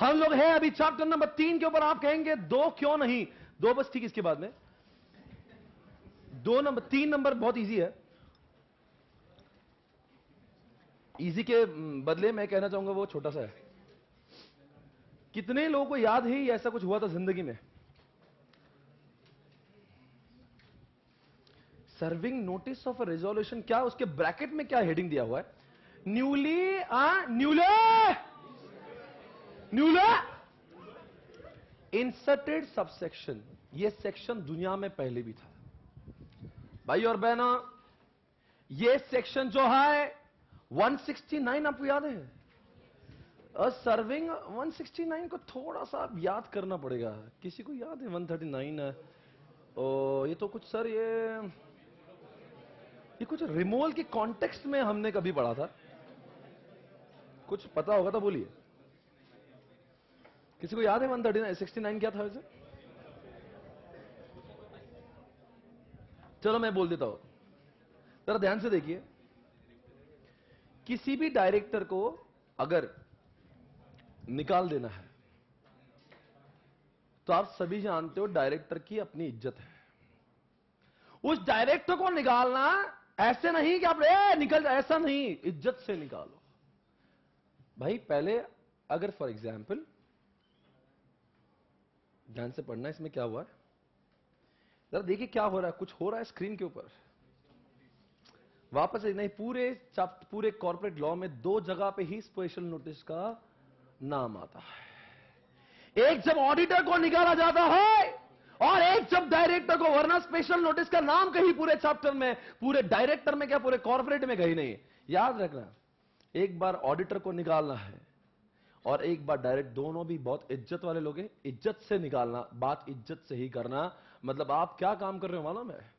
हम लोग हैं अभी चैप्टर नंबर 3 के ऊपर। आप कहेंगे 2 क्यों नहीं? 2 बस ठीक, इसके बाद में 3 नंबर बहुत इजी है। इजी के बदले मैं कहना चाहूंगा वो छोटा सा है। कितने लोगों को याद है ऐसा कुछ हुआ था जिंदगी में? Serving notice of a resolution, क्या उसके ब्रैकेट में क्या हेडिंग दिया हुआ है? न्यूले इंसर्टेड सबसेक्शन। ये सेक्शन दुनिया में पहले भी था भाई और बहनों। ये सेक्शन जो है 169, आपको याद है? सर्विंग 169 को थोड़ा सा याद करना पड़ेगा। किसी को याद है 139 है? ओ ये तो कुछ सर, ये कुछ रिमोल के कॉन्टेक्स्ट में हमने कभी पढ़ा था, कुछ पता होगा तो बोलिए। किसी को याद है 169 क्या था वैसे? चलो मैं बोल देता हूं, जरा ध्यान से देखिए। किसी भी डायरेक्टर को अगर निकाल देना है तो आप सभी जानते हो डायरेक्टर की अपनी इज्जत है। उस डायरेक्टर को निकालना ऐसे नहीं कि आप निकल जाए, ऐसा नहीं, इज्जत से निकालो भाई। पहले अगर फॉर एग्जाम्पल, ध्यान से पढ़ना, इसमें क्या हुआ है जरा देखिए क्या हो रहा है। कुछ हो रहा है स्क्रीन के ऊपर। वापस नहीं, पूरे कॉर्पोरेट लॉ में 2 जगह पे ही स्पेशल नोटिस का नाम आता है। एक जब ऑडिटर को निकाला जाता है और एक जब डायरेक्टर को, वरना स्पेशल नोटिस का नाम कहीं पूरे चैप्टर में, पूरे डायरेक्टर में क्या पूरे कॉर्पोरेट में कहीं नहीं। याद रखना, एक बार ऑडिटर को निकालना है और एक बार डायरेक्ट, दोनों भी बहुत इज्जत वाले लोग हैं। इज्जत से निकालना, बात इज्जत से ही करना। मतलब आप क्या काम कर रहे हो मालूम है?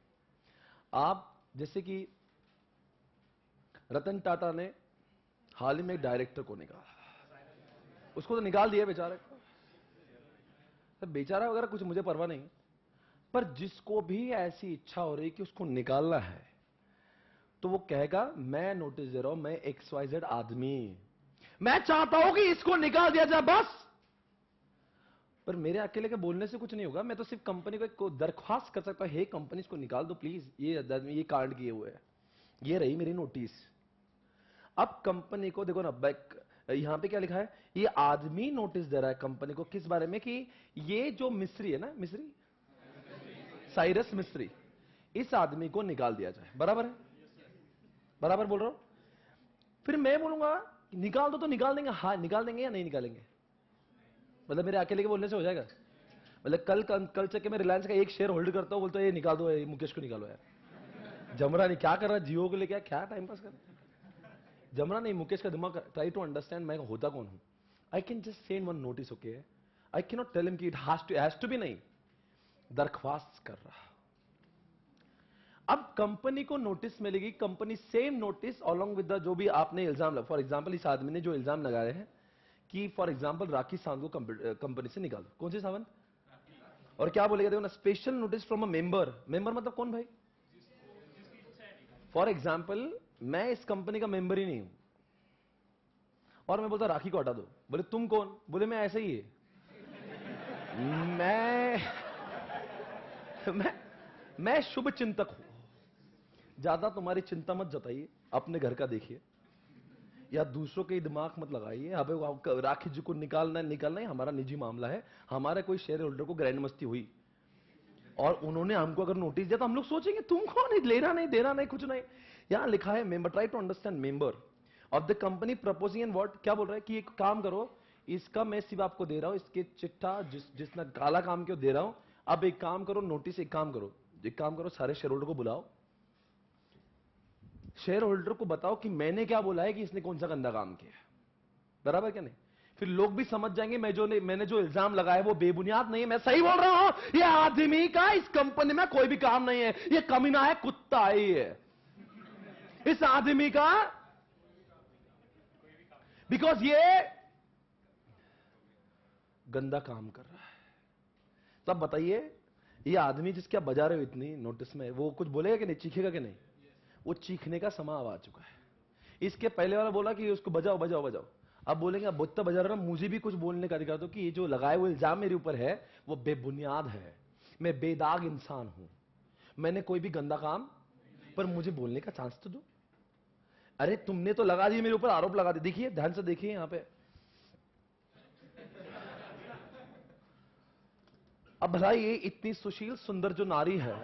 आप जैसे कि रतन टाटा ने हाल ही में एक डायरेक्टर को निकाला, उसको तो निकाल दिया बेचारे को। बेचारा वगैरह कुछ मुझे परवाह नहीं, पर जिसको भी ऐसी इच्छा हो रही कि उसको निकालना है तो वो कहेगा मैं नोटिस दे रहा हूं, मैं XYZ आदमी, मैं चाहता हूं कि इसको निकाल दिया जाए बस। पर मेरे अकेले के बोलने से कुछ नहीं होगा। मैं तो सिर्फ कंपनी को एक दरख्वास्त कर सकता हूं, हे कंपनी इसको निकाल दो प्लीज, ये कांड किए हुए है, ये रही मेरी नोटिस। अब कंपनी को देखो ना, यहां पे क्या लिखा है? ये आदमी नोटिस दे रहा है कंपनी को, किस बारे में? कि ये जो मिस्त्री है ना, मिस्त्री साइरस मिस्त्री, इस आदमी को निकाल दिया जाए। बराबर है? बराबर बोल रहा हूं? फिर मैं बोलूंगा निकाल दो, तो निकाल देंगे। हाँ निकाल देंगे या नहीं निकालेंगे? मतलब मेरे अकेले के बोलने से हो जाएगा? मतलब कल चल के मैं रिलायंस का एक शेयर होल्ड करता हूं, बोलता है ये निकाल दो, ये मुकेश को निकालो यार। जमरा नहीं क्या कर रहा है, जियो को लेके क्या टाइम पास कर रहा है? जमरा नहीं, मुकेश का दिमाग। ट्राई टू अंडरस्टैंड मैं होता कौन हूं। I can just send one notice, okay? I can not tell him कि इट हैज टू बी, नहीं, दरख्वास्त कर रहा। अब कंपनी को नोटिस मिलेगी, company same notice along with the जो भी आपने इल्जाम लगा। फॉर एग्जांपल इस आदमी ने जो इल्जाम लगाए हैं कि फॉर एग्जांपल राखी सावंत को कंपनी से निकाल दो। कौन से सावंत? और क्या बोलेगा देखो ना, special notice from a member. Member मतलब कौन भाई? फॉर एग्जांपल मैं इस कंपनी का मेंबर ही नहीं हूं और मैं बोलता राखी को हटा दो। बोले तुम कौन? बोले मैं ऐसे ही है। मैं शुभ चिंतक हूं। ज्यादा तुम्हारी चिंता मत जताइए, अपने घर का देखिए या दूसरों के दिमाग मत लगाइए। अब राखी जी को निकालना है, हमारा निजी मामला है। हमारे कोई शेयर होल्डर को ग्रैंड मस्ती हुई और उन्होंने हमको अगर नोटिस दिया तो हम लोग सोचेंगे तुम कौन है, लेना नहीं देना नहीं कुछ नहीं। यहां लिखा है member, try to understand, member of the company proposing and what. क्या बोल रहा है कि एक काम करो, इसका मैं सिर्फ आपको दे रहा हूं, इसके चिट्ठा जिसने काला काम क्यों दे रहा हूं। अब एक काम करो, नोटिस एक काम करो, सारे शेयर होल्डर को बुलाओ, शेयर होल्डर को बताओ कि मैंने क्या बोला है कि इसने कौन सा गंदा काम किया। बराबर क्या नहीं? फिर लोग भी समझ जाएंगे मैंने जो इल्जाम लगाया वो बेबुनियाद नहीं है, मैं सही बोल रहा हूं। ये आदमी का इस कंपनी में कोई भी काम नहीं है, ये कमीना है, कुत्ता ही है इस आदमी का, बिकॉज ये गंदा काम कर रहा है। तो अब बताइए, ये आदमी जिसके आप बजा रहे हो इतनी नोटिस में, वो कुछ बोलेगा कि नहीं, चीखेगा कि नहीं? वो चीखने का समय अब आ चुका है। इसके पहले वाला बोला कि उसको बजाओ बजाओ बजाओ, अब बोलेंगे अब बुत्ता बजा रहा, मुझे भी कुछ बोलने का अधिकार दो कि ये जो लगाए हुए इल्जाम मेरे ऊपर है वो बेबुनियाद है, मैं बेदाग इंसान हूं, मैंने कोई भी गंदा काम, पर मुझे बोलने का चांस तो दो। अरे तुमने तो लगा दिए मेरे ऊपर, आरोप लगा दिए, देखिए ध्यान से देखिए यहां पे। अब भला ये इतनी सुशील सुंदर जो नारी है,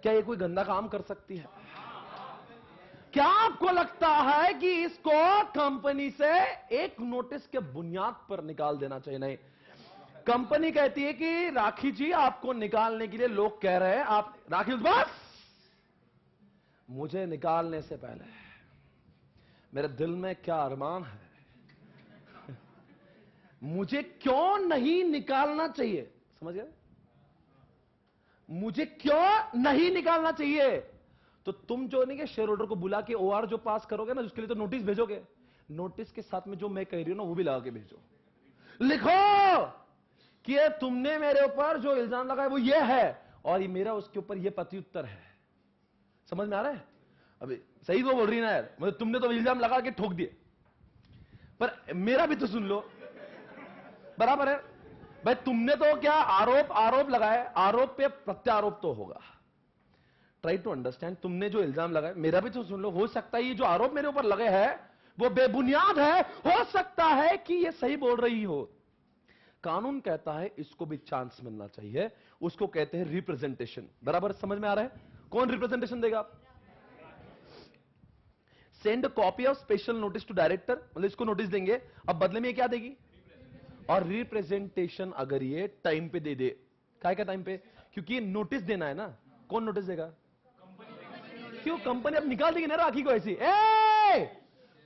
क्या ये कोई गंदा काम कर सकती है? क्या आपको लगता है कि इसको कंपनी से एक नोटिस के बुनियाद पर निकाल देना चाहिए? नहीं, कंपनी कहती है कि राखी जी आपको निकालने के लिए लोग कह रहे हैं, आप राखी बस मुझे निकालने से पहले मेरे दिल में क्या अरमान है, मुझे क्यों नहीं निकालना चाहिए? समझ गए? मुझे क्यों नहीं निकालना चाहिए? तो तुम जो नहीं कि शेयर होल्डर को बुला के ओआर जो पास करोगे ना, उसके लिए तो नोटिस भेजोगे, नोटिस के साथ में जो मैं कह रही हूं ना वो भी लगा के भेजो। लिखो कि ये तुमने मेरे ऊपर जो इल्जाम लगाया वो ये है, और ये मेरा उसके ऊपर ये प्रत्युत्तर है। समझ में आ रहा है? अभी सही तो बोल रही ना यार, मतलब तुमने तो इल्जाम लगा के ठोक दिए, पर मेरा भी तो सुन लो, बराबर है भाई। तुमने तो क्या आरोप लगाए, आरोप पे प्रत्यारोप तो होगा। ट्राई टू अंडरस्टैंड, तुमने जो इल्जाम लगाए मेरा भी तो सुन लो। हो सकता है ये जो आरोप मेरे ऊपर लगे हैं वो बेबुनियाद है, हो सकता है कि ये सही बोल रही हो। कानून कहता है इसको भी चांस मिलना चाहिए, उसको कहते हैं रिप्रेजेंटेशन। बराबर समझ में आ रहा है? कौन रिप्रेजेंटेशन देगा? Send copy of special notice to director, मतलब इसको नोटिस देंगे, अब बदले में ये क्या देगी? और रिप्रेजेंटेशन अगर ये टाइम पे दे दे, क्या टाइम पे? क्योंकि नोटिस देना है ना, कौन नोटिस देगा? क्यों? कंपनी अब निकाल देगी ना राखी को ऐसी।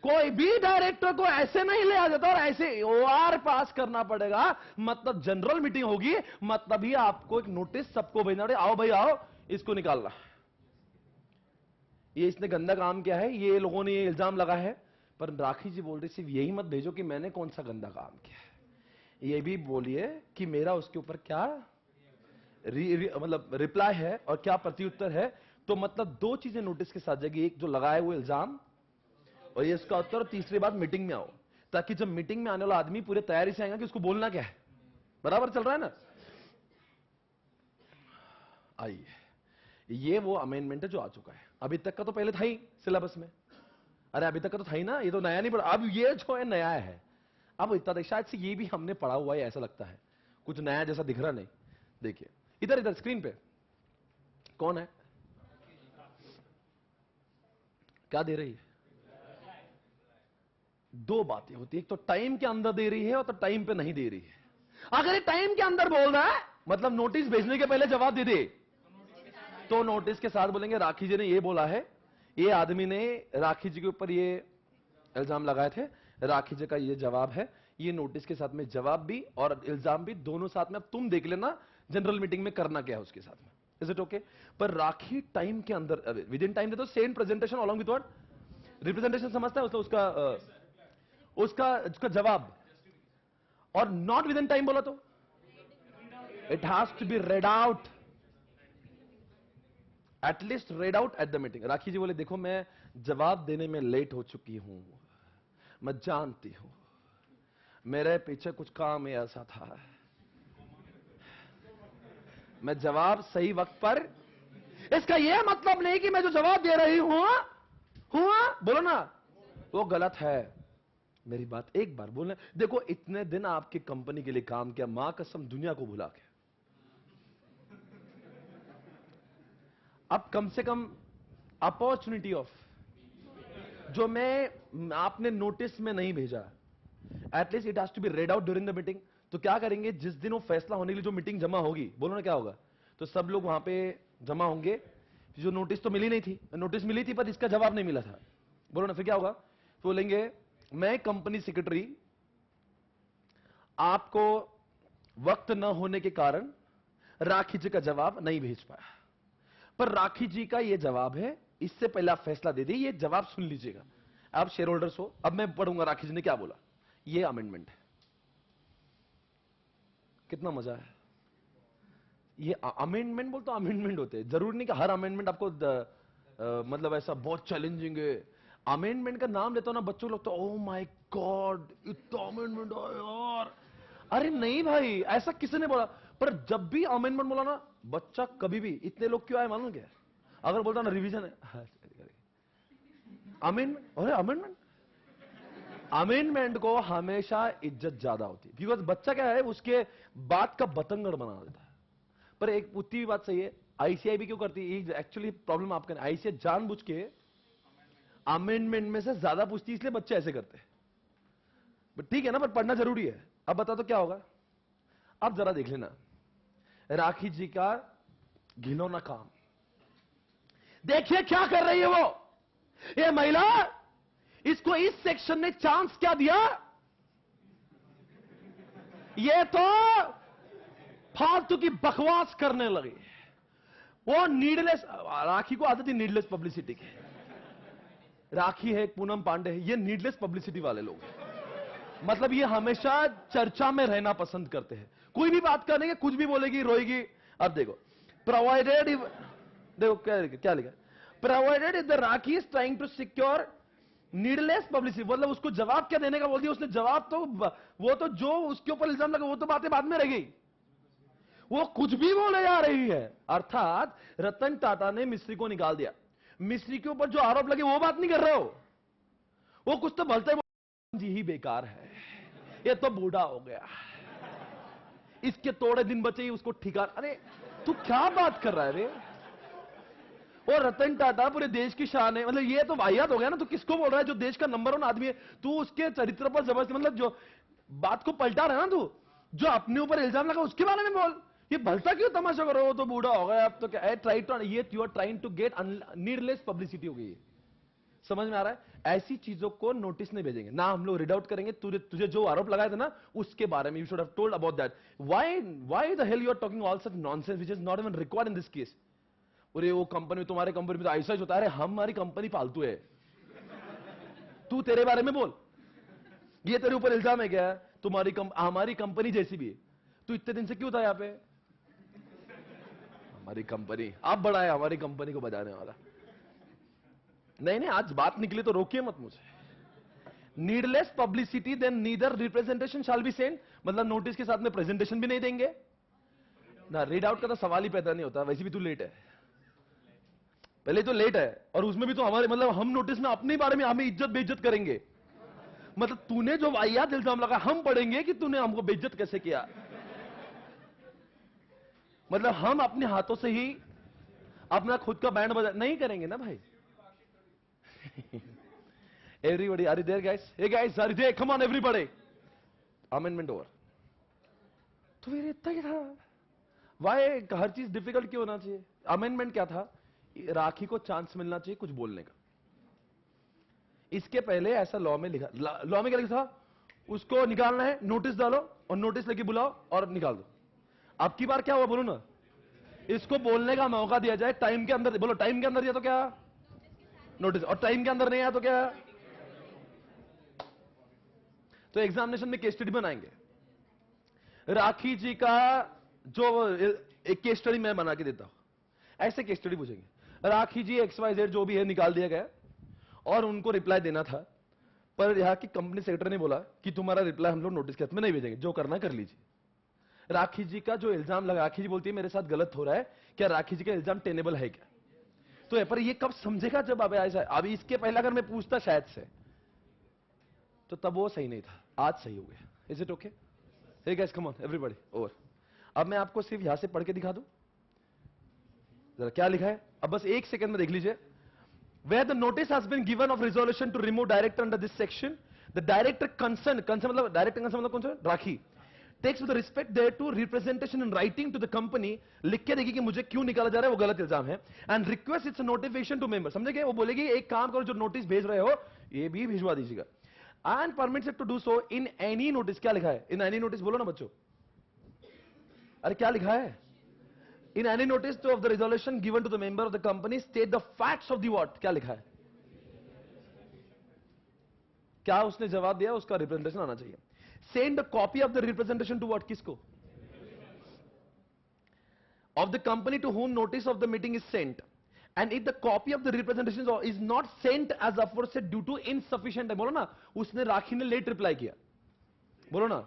कोई भी डायरेक्टर को ऐसे नहीं ले आ जाता और ऐसे ओआर पास करना पड़ेगा, मतलब जनरल मीटिंग होगी, मतलब ही आपको एक नोटिस सबको भेजना पड़ेगा, आओ भाई आओ इसको निकालना, ये इसने गंदा काम किया है, ये लोगों ने ये इल्जाम लगा है। पर राखी जी बोल रही सिर्फ यही मत भेजो कि मैंने कौन सा गंदा काम किया है, ये भी बोलिए कि मेरा उसके ऊपर क्या मतलब रिप्लाई है और क्या प्रत्युत्तर है। तो मतलब दो चीजें नोटिस के साथ जाएगी, एक जो लगाए हुए इल्जाम और ये इसका उत्तर, और तीसरी बात मीटिंग में आओ, ताकि जब मीटिंग में आने वाला आदमी पूरे तैयारी से आएगा कि उसको बोलना क्या है। बराबर चल रहा है ना? आइए, ये वो अमेंडमेंट है जो आ चुका है। अभी तक का तो पहले था ही सिलेबस में, अरे अभी तक का तो था ही ना, ये तो नया नहीं पढ़ा, अब ये जो है नया है। अब इतना शायद से ये भी हमने पढ़ा हुआ है ऐसा लगता है, कुछ नया जैसा दिख रहा नहीं। देखिए इधर इधर स्क्रीन पे कौन है, क्या दे रही है? दो बातें होती है, एक तो टाइम के अंदर दे रही है और तो टाइम पे नहीं दे रही है। अगर ये टाइम के अंदर बोल रहा है मतलब नोटिस भेजने के पहले जवाब दे दे, तो नोटिस के साथ बोलेंगे राखी जी ने ये बोला है, ये आदमी ने राखी जी के ऊपर ये इल्जाम लगाए थे, राखी जी का ये जवाब है, ये नोटिस के साथ में जवाब भी और इल्जाम भी दोनों साथ में। अब तुम देख लेना जनरल मीटिंग में करना क्या है उसके साथ में। Is it okay? पर राखी टाइम के अंदर विद इन टाइम दे दो, send presentation along with what? Representation समझता है उसका उसका जवाब। और नॉट विद इन टाइम बोला तो it has to be read out, at least read out at the meeting. Rakhi ji बोले देखो मैं जवाब देने में लेट हो चुकी हूं, मैं जानती हूं मेरे पीछे कुछ काम ऐसा था, मैं जवाब सही वक्त पर, इसका यह मतलब नहीं कि मैं जो जवाब दे रही हूं बोलो ना वो गलत है। मेरी बात एक बार बोलना, देखो इतने दिन आपकी कंपनी के लिए काम किया, मां कसम दुनिया को भुला के, अब कम से कम अपॉर्चुनिटी ऑफ जो मैं आपने नोटिस में नहीं भेजा, at least it has to be read out during the meeting. तो क्या करेंगे, जिस दिन वो फैसला होने के लिए जो मीटिंग जमा होगी, बोलो ना क्या होगा, तो सब लोग वहां पे जमा होंगे। जो नोटिस तो मिली नहीं थी, नोटिस मिली थी पर इसका जवाब नहीं मिला था, बोलो ना फिर क्या होगा? तो बोलेंगे मैं कंपनी सेक्रेटरी आपको वक्त न होने के कारण राखी जी का जवाब नहीं भेज पाया, पर राखी जी का यह जवाब है, इससे पहले आप फैसला दे दिए, ये जवाब सुन लीजिएगा। आप शेयर होल्डर्स हो, अब मैं पढ़ूंगा राखी जी ने क्या बोला। ये अमेंडमेंट है, कितना मजा है। ये अमेंडमेंट बोलते अमेंडमेंट होते हैं, जरूरी नहीं कि हर अमेंडमेंट आपको मतलब ऐसा बहुत चैलेंजिंग है, अमेंडमेंट का नाम लेता हूं ना, बच्चों लोग तो ओ माय गॉड इतना अमेंडमेंट यार। अरे नहीं भाई, ऐसा किसी ने बोला? पर जब भी अमेंडमेंट बोला ना, बच्चा कभी भी, इतने लोग क्यों आए मालूम क्या? अगर बोलता ना रिवीजन है, अमेंडमेंट, अरे अमेंडमेंट, अमेंडमेंट को हमेशा इज्जत ज्यादा होती है, बिकॉज बच्चा क्या है, उसके बात का बतंगड़ बना देता है। पर एक उतनी भी बात सही है, आईसीआई भी क्यों करती है एक्चुअली प्रॉब्लम आपका, आईसीआई जानबूझ के अमेंडमेंट में से ज्यादा पूछती है, इसलिए बच्चे ऐसे करते हैं। बट ठीक है ना, पर पढ़ना जरूरी है। अब बता तो क्या होगा, अब जरा देख लेना राखी जी का घिनौना काम। देखिए क्या कर रही है वो, ये महिला, इसको इस सेक्शन ने चांस क्या दिया, ये तो फालतू की बकवास करने लगी। वो नीडलेस, राखी को आदत है नीडलेस पब्लिसिटी की। राखी है, पूनम पांडे है, ये नीडलेस पब्लिसिटी वाले लोग हैं। मतलब ये हमेशा चर्चा में रहना पसंद करते हैं, कोई भी बात करेंगे, कुछ भी बोलेगी, रोएगी। अब देखो, प्रोवाइडेड, देखो क्या लिखा, provided if the Rakhi is trying to secure needless publicity. मतलब उसको जवाब क्या देने का बोल दिया उसने, जवाब तो वो तो जो उसके ऊपर इल्जाम लगा वो तो बातें बाद में रह गई, वो कुछ भी बोले जा रही है। अर्थात रतन टाटा ने मिस्त्री को निकाल दिया, मिस्त्री के ऊपर जो आरोप लगे वो बात नहीं कर रहे हो, वो कुछ तो बोलते जी ही बेकार है, ये तो बूढ़ा हो गया, इसके थोड़े दिन बचे ही उसको ठिकाना। अरे तू क्या बात कर रहा है रे, और रतन टाटा पूरे देश की शान है, मतलब ये तो वाहियात हो गया ना। तू किसको बोल रहा है, जो देश का नंबर 1 आदमी है, तू उसके चरित्र पर जबरदस्ती, मतलब जो बात को पलटा रहा है ना तू, जो अपने ऊपर इल्जाम लगा उसके बारे में बोल। ये भलता क्यों तमाशा करो, वो तो बूढ़ा हो गया अब तो क्या, ट्राई टू, ये you are trying to get needless publicity हो गई है। समझ में आ रहा है? ऐसी चीजों को नोटिस नहीं भेजेंगे ना, हम लोग रीड आउट करेंगे। तुझे जो आरोप लगाए थे ना उसके बारे में, you should have told about that, why the hell you are talking all such nonsense which is not even required in this case. अरे वो कंपनी में, तुम्हारे कंपनी में तो ऐसा ही होता है। अरे हमारी कंपनी फालतू है, तू तेरे बारे में बोल, ये तेरे ऊपर इल्जाम है क्या? हमारी कंपनी जैसी भी है, तू इतने दिन से क्यों था यहां पे? हमारी कंपनी, आप बड़ा है हमारी कंपनी को बजाने वाला। नहीं नहीं, आज बात निकली तो रोकिए मत मुझे। Needless publicity then neither representation shall be sent, मतलब नोटिस के साथ में प्रेजेंटेशन भी नहीं देंगे ना। रीड आउट का तो सवाल ही पैदा नहीं होता, वैसे भी तू लेट है, पहले तो लेट है, और उसमें भी तो हमारे, मतलब हम नोटिस में अपने बारे में हमें इज्जत बेइज्जत करेंगे। मतलब तूने जो वाहियात इल्जाम लगा, हम पढ़ेंगे कि तूने हमको बेइज्जत कैसे किया। मतलब हम अपने हाथों से ही अपना खुद का बैंड बजा नहीं करेंगे ना भाई। Everybody, are you there guys? Hey guys, are you there? Come on everybody. Amendment over. तो फिर इतना ही था, वाई हर चीज डिफिकल्ट क्यों होना चाहिए? अमेंडमेंट क्या था, राखी को चांस मिलना चाहिए कुछ बोलने का। इसके पहले ऐसा लॉ में लिखा, लॉ में क्या लिखा था, उसको निकालना है, नोटिस डालो और नोटिस लेके बुलाओ और निकाल दो। अब की बार क्या हुआ बोलो ना, इसको बोलने का मौका दिया जाए टाइम के अंदर, बोलो टाइम के अंदर दिया तो क्या नोटिस, और टाइम के अंदर नहीं आया तो क्या? तो एग्जामिनेशन में केस स्टडी बनाएंगे। राखी जी का जो एक केस स्टडी मैं बना के देता हूं, ऐसे केस स्टडी पूछेंगे, राखी जी XYZ जो भी है निकाल दिया गया और उनको रिप्लाई देना था, पर यहां की कंपनी सेक्रेटरी ने बोला कि तुम्हारा रिप्लाई हम लोग नोटिस के हाथ में नहीं भेजेंगे, जो करना कर लीजिए। राखी जी का जो इल्जाम लगा, राखी जी बोलती है मेरे साथ गलत हो रहा है, क्या राखी जी का इल्जाम टेनेबल है क्या? तो पर ये कब समझेगा जब अब ऐसा, अभी इसके पहले अगर मैं पूछता शायद से, तो तब वो सही नहीं था, आज सही हो गया। Is it okay? Hey guys come on everybody, over. अब मैं आपको सिर्फ यहां से पढ़ के दिखा दूं, जरा क्या लिखा है, अब बस एक सेकंड में देख लीजिए। Where the notice has been given of resolution to remove director under this section, the director concerned मतलब director concerned मतलब कौन सा? राखी takes with respect thereto representation in writing to the company, लिख के देगी कि मुझे क्यों निकाला जा रहा है, वो गलत इल्जाम है, and request its notification to member। समझे क्या? वो बोलेगी एक काम करो, जो नोटिस भेज रहे हो ये भी भिजवा दीजिएगा, and permits it to do so in any notice। क्या लिखा है? in any notice बोलो ना बच्चों, अरे क्या लिखा है? In any notice of the resolution given to the member of the company, state the facts of the what? क्या लिखा है? क्या उसने जवाब दिया, उसका रिप्रेजेंटेशन आना चाहिए। Send a copy of the representation to what? किसको? Of the company to whom notice of the meeting is sent, and if the copy of the representation is not sent as aforesaid due to insufficient, बोलो ना, उसने राखी ने late reply किया, बोलो ना,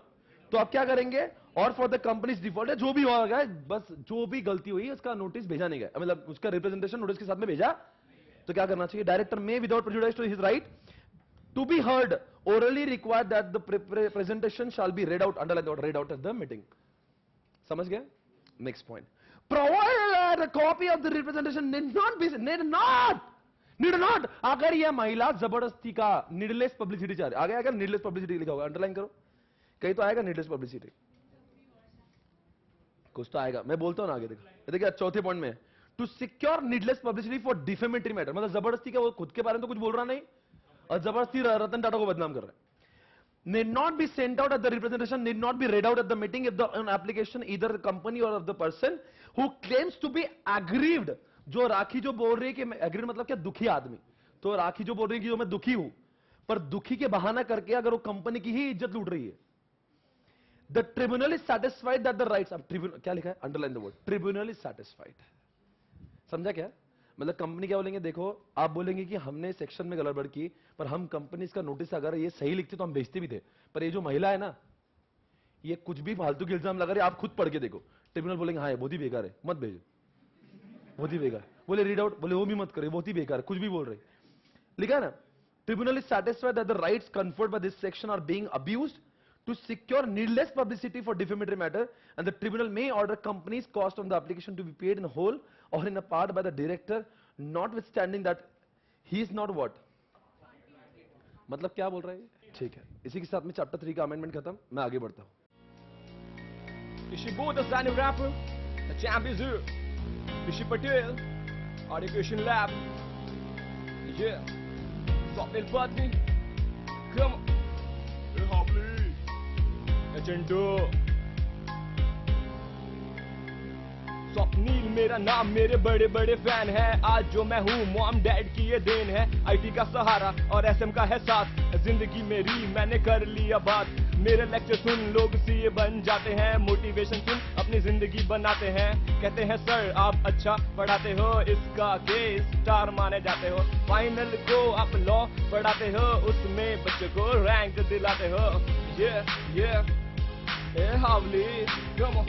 तो आप क्या करेंगे? और फॉर द कंपनीज डिफॉल्ट है, जो भी हुआ है, बस जो भी गलती हुई उसका नोटिस भेजा नहीं गया, मतलब उसका रिप्रेजेंटेशन नोटिस के साथ में भेजा, तो क्या करना चाहिए? डायरेक्टर में without prejudice to his right to be heard orally required that the presentation shall be read out, underline the word read out at the meeting. समझ गए? Next point. Provide a copy of the representation need not. अगर यह महिला जबरदस्ती का needless publicity चाह रही, आगे आएगा नीडलेस पब्लिसिटी लिखा होगा, अंडरलाइन करो, कहीं तो आएगा नीडलेस पब्लिसिटी, कुछ तो आएगा, मैं बोलता हूं ना आगे, देखो देखिए चौथे पॉइंट में, to secure needless publicity for defamatory matter, मतलब जबरदस्ती का, वो खुद के बारे में तो कुछ बोल रहा नहीं और जबरदस्ती रतन टाटा को बदनाम कर रहा है. Need not be sent out at the representation, need not be read out at the meeting if the an application either the company or of the person who claims to be aggrieved. जो राखी जो बोल रही है कि मैं aggrieved मतलब क्या, दुखी आदमी, तो राखी जो बोल रही है कि जो मैं दुखी हूं, पर दुखी के बहाना करके अगर वो कंपनी की ही इज्जत लूट रही है, the tribunal is satisfied that the rights, अब ट्रिब्यूनल क्या लिखा है, underline the word tribunal is satisfied. समझा क्या? मतलब कंपनी क्या बोलेंगे, देखो आप बोलेंगे कि हमने सेक्शन में गड़बड़ की, पर हम कंपनी का नोटिस अगर ये सही लिखते तो हम भेजते भी थे, पर ये जो महिला है ना, ये कुछ भी फालतू के इल्जाम लगा रही है, आप खुद पढ़ के देखो, ट्रिब्यूनल बोलेंगे हाँ ये बहुत ही बेकार है, मत भेजो, बहुत ही बेकार, बोले रीड आउट, बोले वो भी मत करे, बहुत ही बेकार है, कुछ भी बोल रहे, लिखा है ना, tribunal is satisfied that the rights conferred by this section are being abused to secure needless publicity for defamatory matter, and the tribunal may order company's cost on the application to be paid in whole or in a part by the director, notwithstanding that he is not what, मतलब क्या बोल रहा है? ठीक है, इसी के साथ में चैप्टर 3 का अमेंडमेंट खत्म, मैं आगे बढ़ता हूं. Is she both a signing rapper? The champ is here. Is she Patel? Education lab. Yeah. Swapnil Patni. Come on. Hey, Havli. Agenda. Swapnil मेरा नाम, मेरे बड़े बड़े फैन है, आज जो मैं हूँ मॉम डैड की ये देन है, आईटी का सहारा और एसएम का है साथ, जिंदगी मेरी मैंने कर लिया बात, मेरे लेक्चर सुन लोग सीए बन जाते हैं, मोटिवेशन सुन अपनी जिंदगी बनाते हैं, कहते हैं सर आप अच्छा पढ़ाते हो, इसका केस स्टार माने जाते हो, फाइनल को आप लॉ पढ़ाते हो, उसमें बच्चों को रैंक दिलाते हो. ये हावली कम ऑन,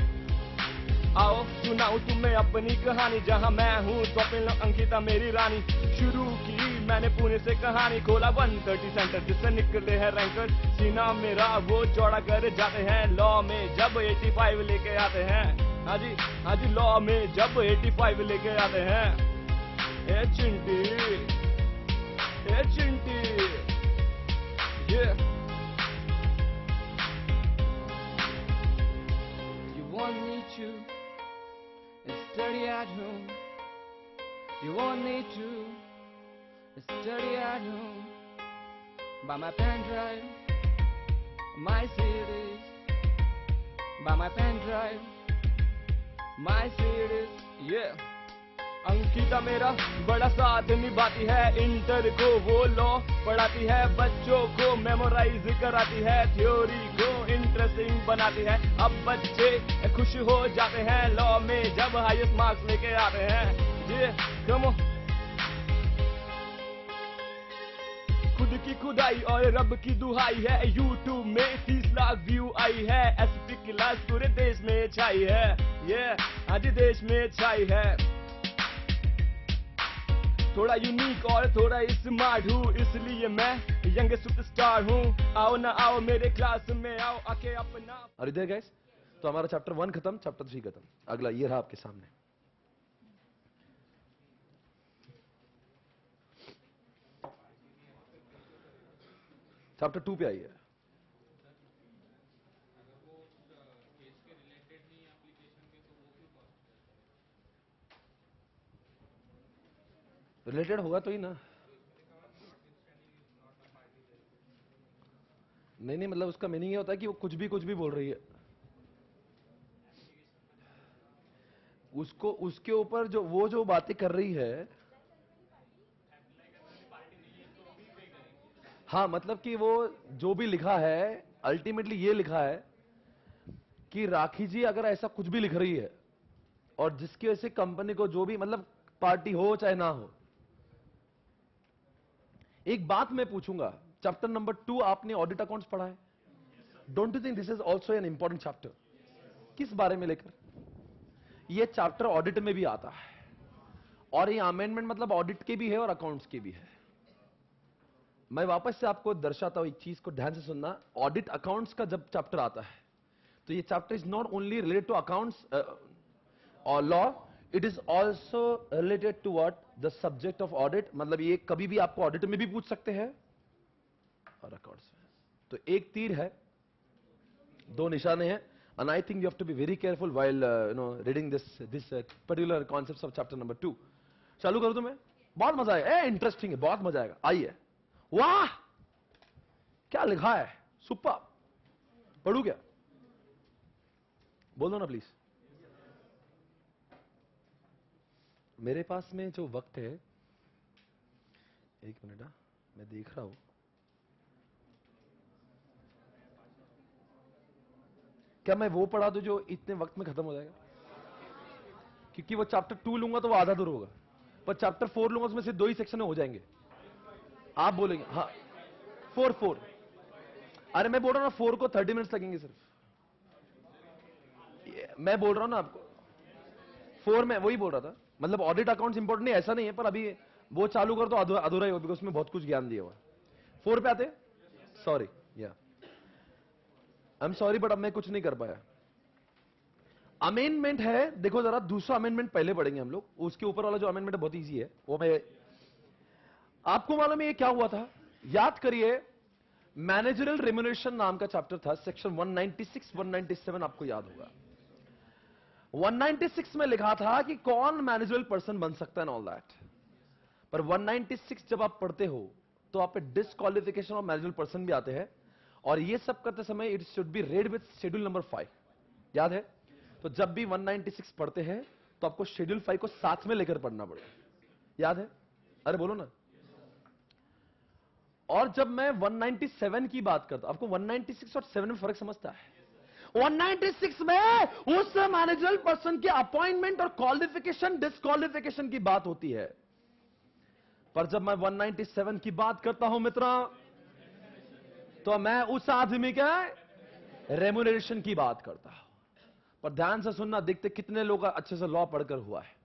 आओ सुनाऊं तुम्हें अपनी कहानी, जहां मैं हूँ स्वप्निल अंकिता मेरी रानी, शुरू की मैंने पुणे से कहानी, खोला 130 सेंटर जिससे निकले हैं रैंकर, सीना मेरा वो चौड़ा कर जाते हैं, लॉ में जब 85 लेके आते हैं, हाँ जी लॉ में जब 85 लेके आते हैं. ए चिंटी yeah. You want me to study at home. You want me to study at home. By my pen drive, my CDs. By my pen drive, my CDs. Yeah. Ankita मेरा बड़ा साथ निभाती है, इंटर को वो लॉ पढ़ाती है, बच्चों को मेमोराइज कराती है, थ्योरी को इंटरेस्टिंग बनाती है, अब बच्चे खुश हो जाते हैं लॉ में जब हाईएस्ट मार्क्स लेके आते हैं. ये कम ऑन. खुद की खुदाई और रब की दुहाई है, यूट्यूब में 30 लाख व्यू आई है, एसपी क्लास पूरे देश में छाई है, ये आज देश में छाई है. थोड़ा यूनिक और थोड़ा स्मार्ट हूँ, इसलिए मैं यंग सुपरस्टार हूँ, आओ ना आओ मेरे क्लास में आओ आके अपना. और इधर गाइस, तो हमारा चैप्टर 1 खत्म, चैप्टर 3 खत्म, अगला ये रहा आपके सामने. चैप्टर 2 पे आइए. रिलेटेड होगा तो ही ना. नहीं मतलब उसका मीनिंग ये होता है कि वो कुछ भी बोल रही है, उसको उसके ऊपर जो वो जो बातें कर रही है, हाँ मतलब कि वो जो भी लिखा है अल्टीमेटली ये लिखा है कि राखी जी अगर ऐसा कुछ भी लिख रही है और जिसकी वजह से कंपनी को जो भी मतलब पार्टी हो चाहे ना हो। एक बात मैं पूछूंगा, चैप्टर नंबर 2 आपने ऑडिट अकाउंट्स पढ़ा है? Don't you think this is also an important chapter? किस बारे में लेकर? यह चैप्टर ऑडिट में भी आता है, और ये अमेंडमेंट मतलब ऑडिट के भी है और अकाउंट्स के भी है। मैं वापस से आपको दर्शाता हूं, एक चीज को ध्यान से सुनना। ऑडिट अकाउंट्स का जब चैप्टर आता है, तो ये chapter is not only related to accounts और law, it is also related to what the subject of audit. मतलब ये कभी भी आपको ऑडिट में भी पूछ सकते हैं और अकाउंट्स में। तो एक तीर है, दो निशाने हैं, and I think you have to be very careful while reading this particular concepts of chapter number 2. चालू करूं तो मैं? बहुत मजा आएगा, इंटरेस्टिंग है, बहुत मजा आएगा। आइए। वाह, क्या लिखा है, सुपर। पढ़ू क्या? बोल दो ना प्लीज। मेरे पास में जो वक्त है, एक मिनट, मैं देख रहा हूं। क्या मैं वो पढ़ा दूं जो इतने वक्त में खत्म हो जाएगा? क्योंकि वो चैप्टर 2 लूंगा तो वो आधा दूर होगा, पर चैप्टर 4 लूंगा उसमें से 2 ही सेक्शन में हो जाएंगे। आप बोलेंगे हाँ 4। अरे मैं बोल रहा हूं ना 4 को 30 मिनट्स लगेंगे सिर्फ। मैं बोल रहा हूं ना आपको 4 में वही बोल रहा था। मतलब ऑडिट अकाउंट्स इंपॉर्टेंट नहीं ऐसा नहीं है, पर अभी वो चालू कर तो अधूरा ही हो, बिकॉज उसमें बहुत कुछ ज्ञान दिया हुआ। 4 पे आते, सॉरी, या आई एम सॉरी, बट अब मैं कुछ नहीं कर पाया। अमेंडमेंट है, देखो जरा, दूसरा अमेंडमेंट पहले पढ़ेंगे हम लोग। उसके ऊपर वाला जो अमेंडमेंट है बहुत इजी है, वो मैं आपको मालूम है ये क्या हुआ था? याद करिए, मैनेजरियल रेम्युनरेशन नाम का चैप्टर था, सेक्शन 196 197 आपको याद होगा। 196 में लिखा था कि कौन मैनेजरियल पर्सन बन सकता है एंड ऑल दैट। पर 196 जब आप पढ़ते हो तो आप पे डिस्क्वालिफिकेशन ऑफ मैनेजरियल पर्सन भी आते हैं, और ये सब करते समय it should be read with schedule number 5। याद है? तो जब भी 196 पढ़ते हैं तो आपको शेड्यूल 5 को साथ में लेकर पढ़ना पड़ेगा। याद है? अरे बोलो ना। और जब मैं 197 की बात करता, आपको 196 और 7 में फर्क समझता है? 196 में उस मैनेजरल पर्सन के अपॉइंटमेंट और क्वालिफिकेशन डिस्क्वालिफिकेशन की बात होती है, पर जब मैं 197 की बात करता हूं मित्रों, तो मैं उस आदमी के रेम्युनरेशन की बात करता हूं। पर ध्यान से सुनना, देखते कितने लोग अच्छे से लॉ पढ़कर हुआ है।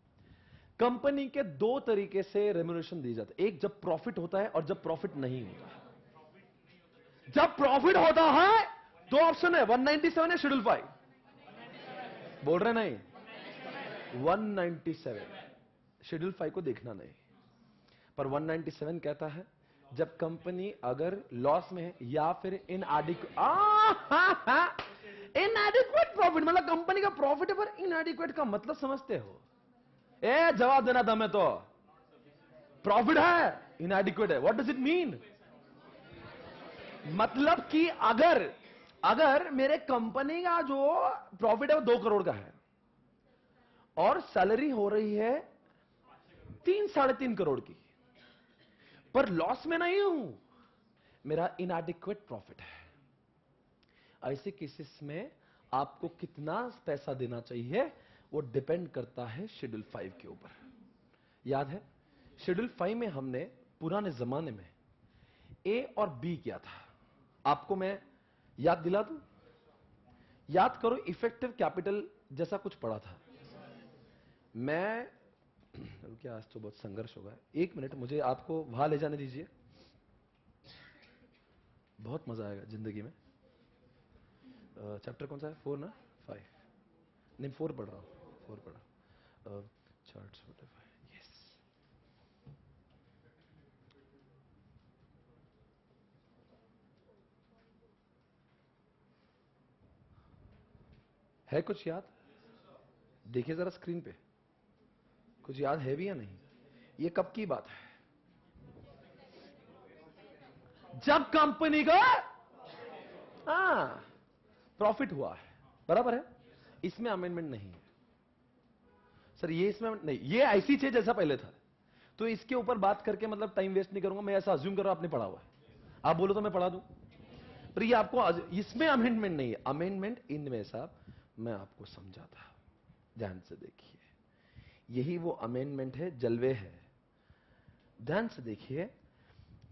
कंपनी के 2 तरीके से रेम्युनरेशन दी जाती है, एक जब प्रॉफिट होता है और जब प्रॉफिट नहीं होता है। जब प्रॉफिट होता है 2 ऑप्शन है, 197 है शेड्यूल 5। बोल रहे नहीं? 197 शेड्यूल 5 को देखना नहीं, पर 197 कहता है जब कंपनी अगर लॉस में है या फिर इनएडिक्वेट प्रॉफिट, मतलब कंपनी का प्रॉफिट है पर इनएडिक्वेट का मतलब समझते हो? जवाब देना था मैं तो। प्रॉफिट है, इनएडिक्वेट है, व्हाट डज इट मीन? मतलब कि अगर मेरे कंपनी का जो प्रॉफिट है वो 2 करोड़ का है और सैलरी हो रही है 3-3.5 करोड़ की, पर लॉस में नहीं हूं, मेरा इनएडिक्वेट प्रॉफिट है। ऐसे केसेस में आपको कितना पैसा देना चाहिए वो डिपेंड करता है शेड्यूल 5 के ऊपर। याद है? शेड्यूल 5 में हमने पुराने जमाने में ए और बी किया था। आपको मैं याद दिला दूं? याद करो, इफेक्टिव कैपिटल जैसा कुछ पढ़ा था। मैं क्या, आज तो बहुत संघर्ष होगा। 1 मिनट, मुझे आपको वहां ले जाने दीजिए, बहुत मजा आएगा जिंदगी में। चैप्टर कौन सा है? 4 ना 5? नहीं 4 पढ़ रहा हूं, 4 पढ़ा। Charts, yes. है कुछ याद? देखिए जरा स्क्रीन पे, कुछ याद है भी या नहीं? ये कब की बात है? जब कंपनी का प्रॉफिट हुआ है, बराबर है। इसमें अमेंडमेंट नहीं है सर, ये इसमें नहीं, ये ऐसी चीज जैसा पहले था। तो इसके ऊपर बात करके मतलब टाइम वेस्ट नहीं करूंगा। मैं ऐसा अज्यूम कर रहा हूं आपने पढ़ा हुआ है, आप बोलो तो मैं पढ़ा दूं, पर ये आपको इसमें अमेंडमेंट नहीं है। अमेंडमेंट इनमें साहब मैं आपको समझाता, ध्यान से देखिए। यही वो अमेंडमेंट है, जलवे है। ध्यान से देखिए,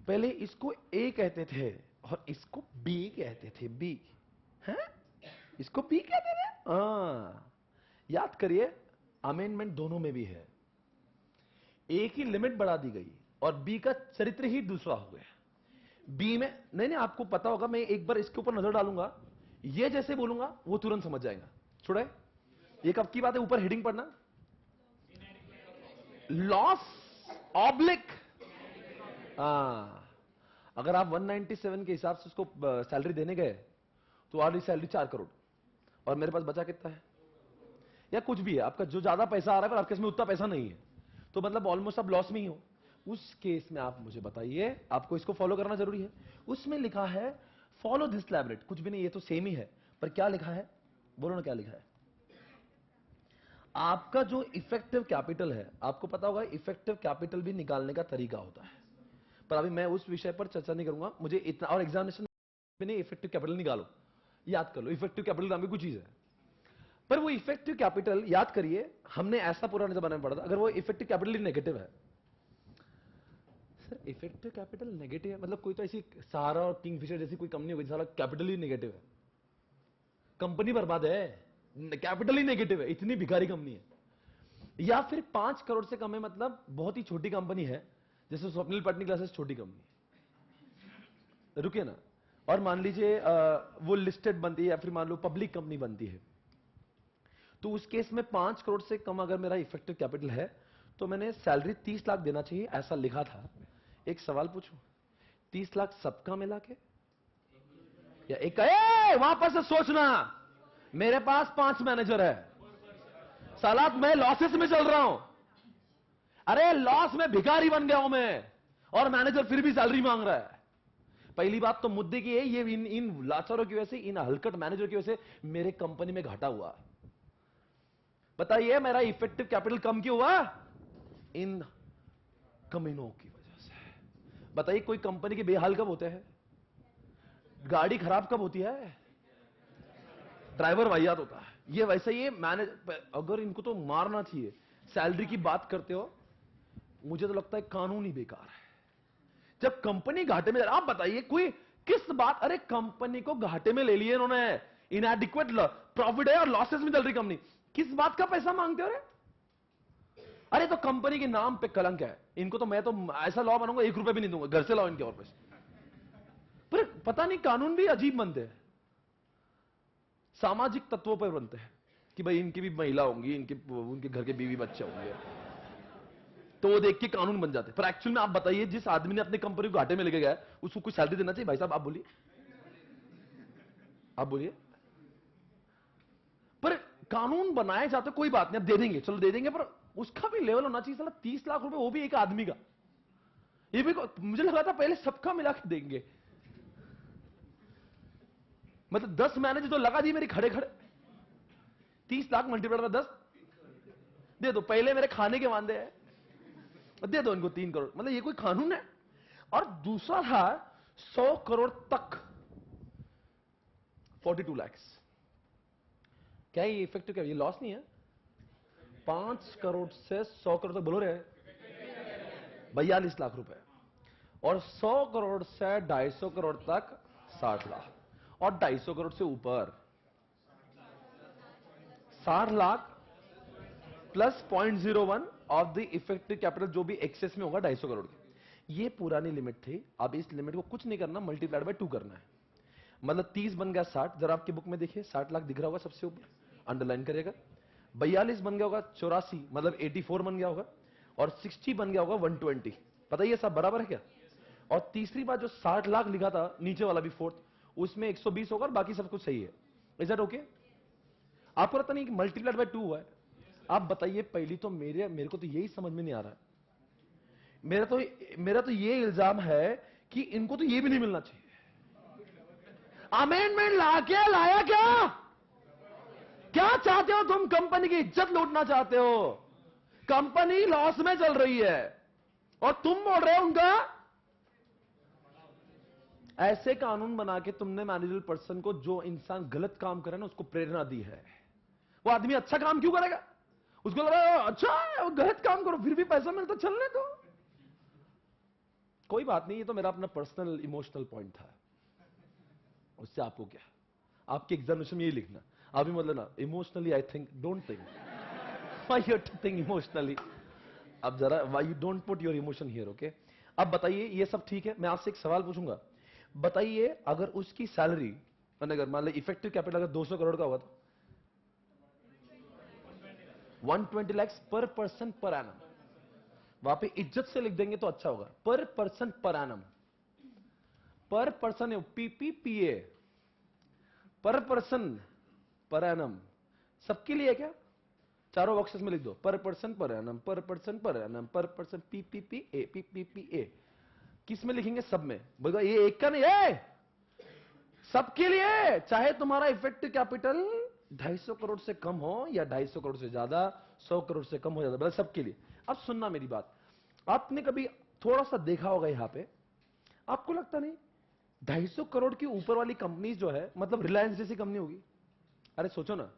पहले इसको ए कहते थे और इसको बी कहते थे। बी है, इसको बी कहते थे। याद करिए, अमेंडमेंट दोनों में भी है। ए की लिमिट बढ़ा दी गई और बी का चरित्र ही दूसरा हो गया। बी में नहीं, आपको पता होगा, मैं एक बार इसके ऊपर नजर डालूंगा, ये जैसे बोलूंगा वो तुरंत समझ जाएगा। छोड़े, ये कब की बात है? ऊपर हेडिंग पढ़ना, लॉस ऑब्लिक। अगर आप 197 के हिसाब से उसको सैलरी देने गए तो वाली सैलरी 4 करोड़ और मेरे पास बचा कितना है, या कुछ भी है आपका, जो ज्यादा पैसा आ रहा है पर आपके इसमें उतना पैसा नहीं है, तो मतलब ऑलमोस्ट आप लॉस में ही हो। उस केस में आप मुझे बताइए, आपको इसको फॉलो करना जरूरी है। उसमें लिखा है फॉलो दिस लैबरेट, कुछ भी नहीं, ये तो सेम ही है, पर क्या लिखा है, बोलो ना क्या लिखा है। आपका जो इफेक्टिव कैपिटल है, आपको पता होगा इफेक्टिव कैपिटल भी निकालने का तरीका होता है, पर अभी मैं उस विषय पर चर्चा नहीं करूंगा। मुझे इतना, और एग्जामिनेशन में नहीं, इफेक्टिव कैपिटल निकालो, याद कर लो, इफेक्टिव कैपिटल नाम की कुछ चीज है। पर वो इफेक्टिव कैपिटल याद करिए, हमने ऐसा पुराने जमाने में पढ़ा था, अगर वो इफेक्टिव कैपिटल ही नेगेटिव है। सर इफेक्टिव कैपिटल नेगेटिव है मतलब कोई तो ऐसी सहारा और किंगफिशर जैसी कोई कंपनी होगी, सारा कैपिटल ही नेगेटिव है, कंपनी बर्बाद है, कैपिटल ही नेगेटिव है, इतनी भिखारी कंपनी है। या फिर 5 करोड़ से कम है, मतलब बहुत ही छोटी कंपनी है, जैसे स्वप्निल पटनी क्लासेस छोटी कंपनी है, रुकिए ना, और मान लीजिए वो लिस्टेड बनती है या फिर मान लो पब्लिक कंपनी बनती है, तो उस केस में 5 करोड़ से कम अगर मेरा इफेक्टिव कैपिटल है तो मैंने सैलरी 30 लाख देना चाहिए, ऐसा लिखा था। एक सवाल पूछूं, 30 लाख सबका मिला के या एक? वापस से सोचना, मेरे पास 5 मैनेजर है, साला मैं लॉसेस में चल रहा हूं, अरे लॉस में भिखारी बन गया हूं मैं, और मैनेजर फिर भी सैलरी मांग रहा है। पहली बात तो मुद्दे की है, ये इन लाचारों की वजह से, इन हलकट मैनेजर की वजह से मेरे कंपनी में घाटा हुआ। बताइए मेरा इफेक्टिव कैपिटल कम क्यों हुआ? इन कमीनों की वजह से। बताइए कोई कंपनी के बेहाल कब होते हैं? गाड़ी खराब कब होती है? ड्राइवर वाहियात होता है। ये वैसे ये मैनेज, अगर इनको तो मारना चाहिए। सैलरी की बात करते हो, मुझे तो लगता है कानून ही बेकार है। जब कंपनी घाटे में, आप बताइए कोई किस बात, अरे कंपनी को घाटे में ले लिए इन्होंने, इनएडिक्वेट प्रॉफिट है और लॉसेस में चल रही कंपनी, किस बात का पैसा मांगते हो रे? अरे तो कंपनी के नाम पे कलंक है, इनको तो मैं तो ऐसा लॉ बनाऊंगा 1 रुपए भी नहीं दूंगा, घर से लाओ इनके और पैसे। पर पता नहीं कानून भी अजीब बनते हैं, सामाजिक तत्वों पर बनते हैं कि भाई इनकी भी महिला होंगी, उनके घर के बीवी बच्चे होंगे, तो वो देख के कानून बन जाते हैं। पर एक्चुअल में आप बताइए, जिस आदमी ने अपने कंपनी को घाटे में लेके गया उसको कुछ सैलरी देना चाहिए? भाई साहब आप बोलिए, आप बोलिए। पर कानून बनाए जाते, कोई बात नहीं, अब दे देंगे, चलो दे देंगे, पर उसका भी लेवल होना चाहिए। साला 30 लाख रुपए, वो भी एक आदमी का। ये भी मुझे लगा था पहले सबका मिला के देंगे, मतलब 10 मैनेजर तो लगा दी मेरी खड़े खड़े, 30 लाख मल्टीप्लाई बाय 10 दे दो, पहले मेरे खाने के वांदे हैं, दे दो इनको 3 करोड़, मतलब ये कोई कानून है? और दूसरा था 100 करोड़ तक 42 लाख, क्या ये इफेक्टिव, क्या ये लॉस नहीं है? 5 करोड़ से 100 करोड़ तक बोलो रहे 42 लाख रुपए, और 100 करोड़ से 250 करोड़ तक 60 लाख, और 250 करोड़ से ऊपर 60 lakh plus 0.01 of the effective capital, जो भी एक्सेस में होगा 250 करोड़ की। ये पुरानी लिमिट थी। अब इस लिमिट को कुछ नहीं करना, मल्टीप्लाइड बाय 2 करना है, मतलब 30 बन गया 60, जरा आपकी बुक में देखिए 60 लाख दिख रहा होगा सबसे ऊपर, अंडरलाइन करिएगा। 42 बन गया होगा 84, मतलब 84 बन गया होगा, और 60 बन गया होगा 120। पता ये सब बराबर है क्या? और तीसरी बात, जो 60 लाख लिखा था नीचे वाला भी फोर्थ, उसमें 120 होगा और बाकी सब कुछ सही है। Is that okay? आपको लगता नहीं कि मल्टीप्लाइड बाय 2 हुआ है? आप बताइए, पहली तो मेरे को तो यही समझ में नहीं आ रहा है। मेरा तो ये इल्जाम है कि इनको तो ये भी नहीं मिलना चाहिए। अमेंडमेंट लाया क्या चाहते हो तुम? कंपनी की इज्जत लूटना चाहते हो? कंपनी लॉस में चल रही है और तुम बोल रहे हो उनका। ऐसे कानून बना के तुमने मैनेजरल पर्सन को, जो इंसान गलत काम करे ना, उसको प्रेरणा दी है। वो आदमी अच्छा काम क्यों करेगा? उसको लगा अच्छा है, वो गलत काम करो फिर भी पैसा मिलता, चलने दो। कोई बात नहीं, ये तो मेरा अपना पर्सनल इमोशनल पॉइंट था, उससे आपको क्या। आपके एग्जामिनेशन में ये लिखना, आप भी मतलब ना emotionally I think, don't think, why you think emotionally. अब जरा why you don't put your emotion here, okay. अब बताइए, ये सब ठीक है, मैं आपसे एक सवाल पूछूंगा। बताइए अगर उसकी सैलरी, अगर मान लो इफेक्टिव कैपिटल अगर 200 करोड़ का हुआ तो 120 lakhs पर पर्सन पर एनम। वहां पे इज्जत से लिख देंगे तो अच्छा होगा, पर पर्सन पर एनम। पर पर्सन पीपीपीए, पर पर्सन पर एनम, सबके लिए क्या? चारों बॉक्सेस में लिख दो, पर पर्सन पर एनम, पर पर्सन पर एनम, पर पर्सन पीपीपीए, पीपीपीए। किस में लिखेंगे? सब में। बोलेगा ये एक का नहीं है, सबके लिए, चाहे तुम्हारा इफेक्टिव कैपिटल 250 करोड़ से कम हो या 250 करोड़ से ज्यादा, 100 करोड़ से कम हो ज्यादा, सबके लिए। अब सुनना मेरी बात, आपने कभी थोड़ा सा देखा होगा यहां पे, आपको लगता नहीं 250 करोड़ की ऊपर वाली कंपनी जो है, मतलब रिलायंस जैसी कंपनी होगी? अरे सोचो ना,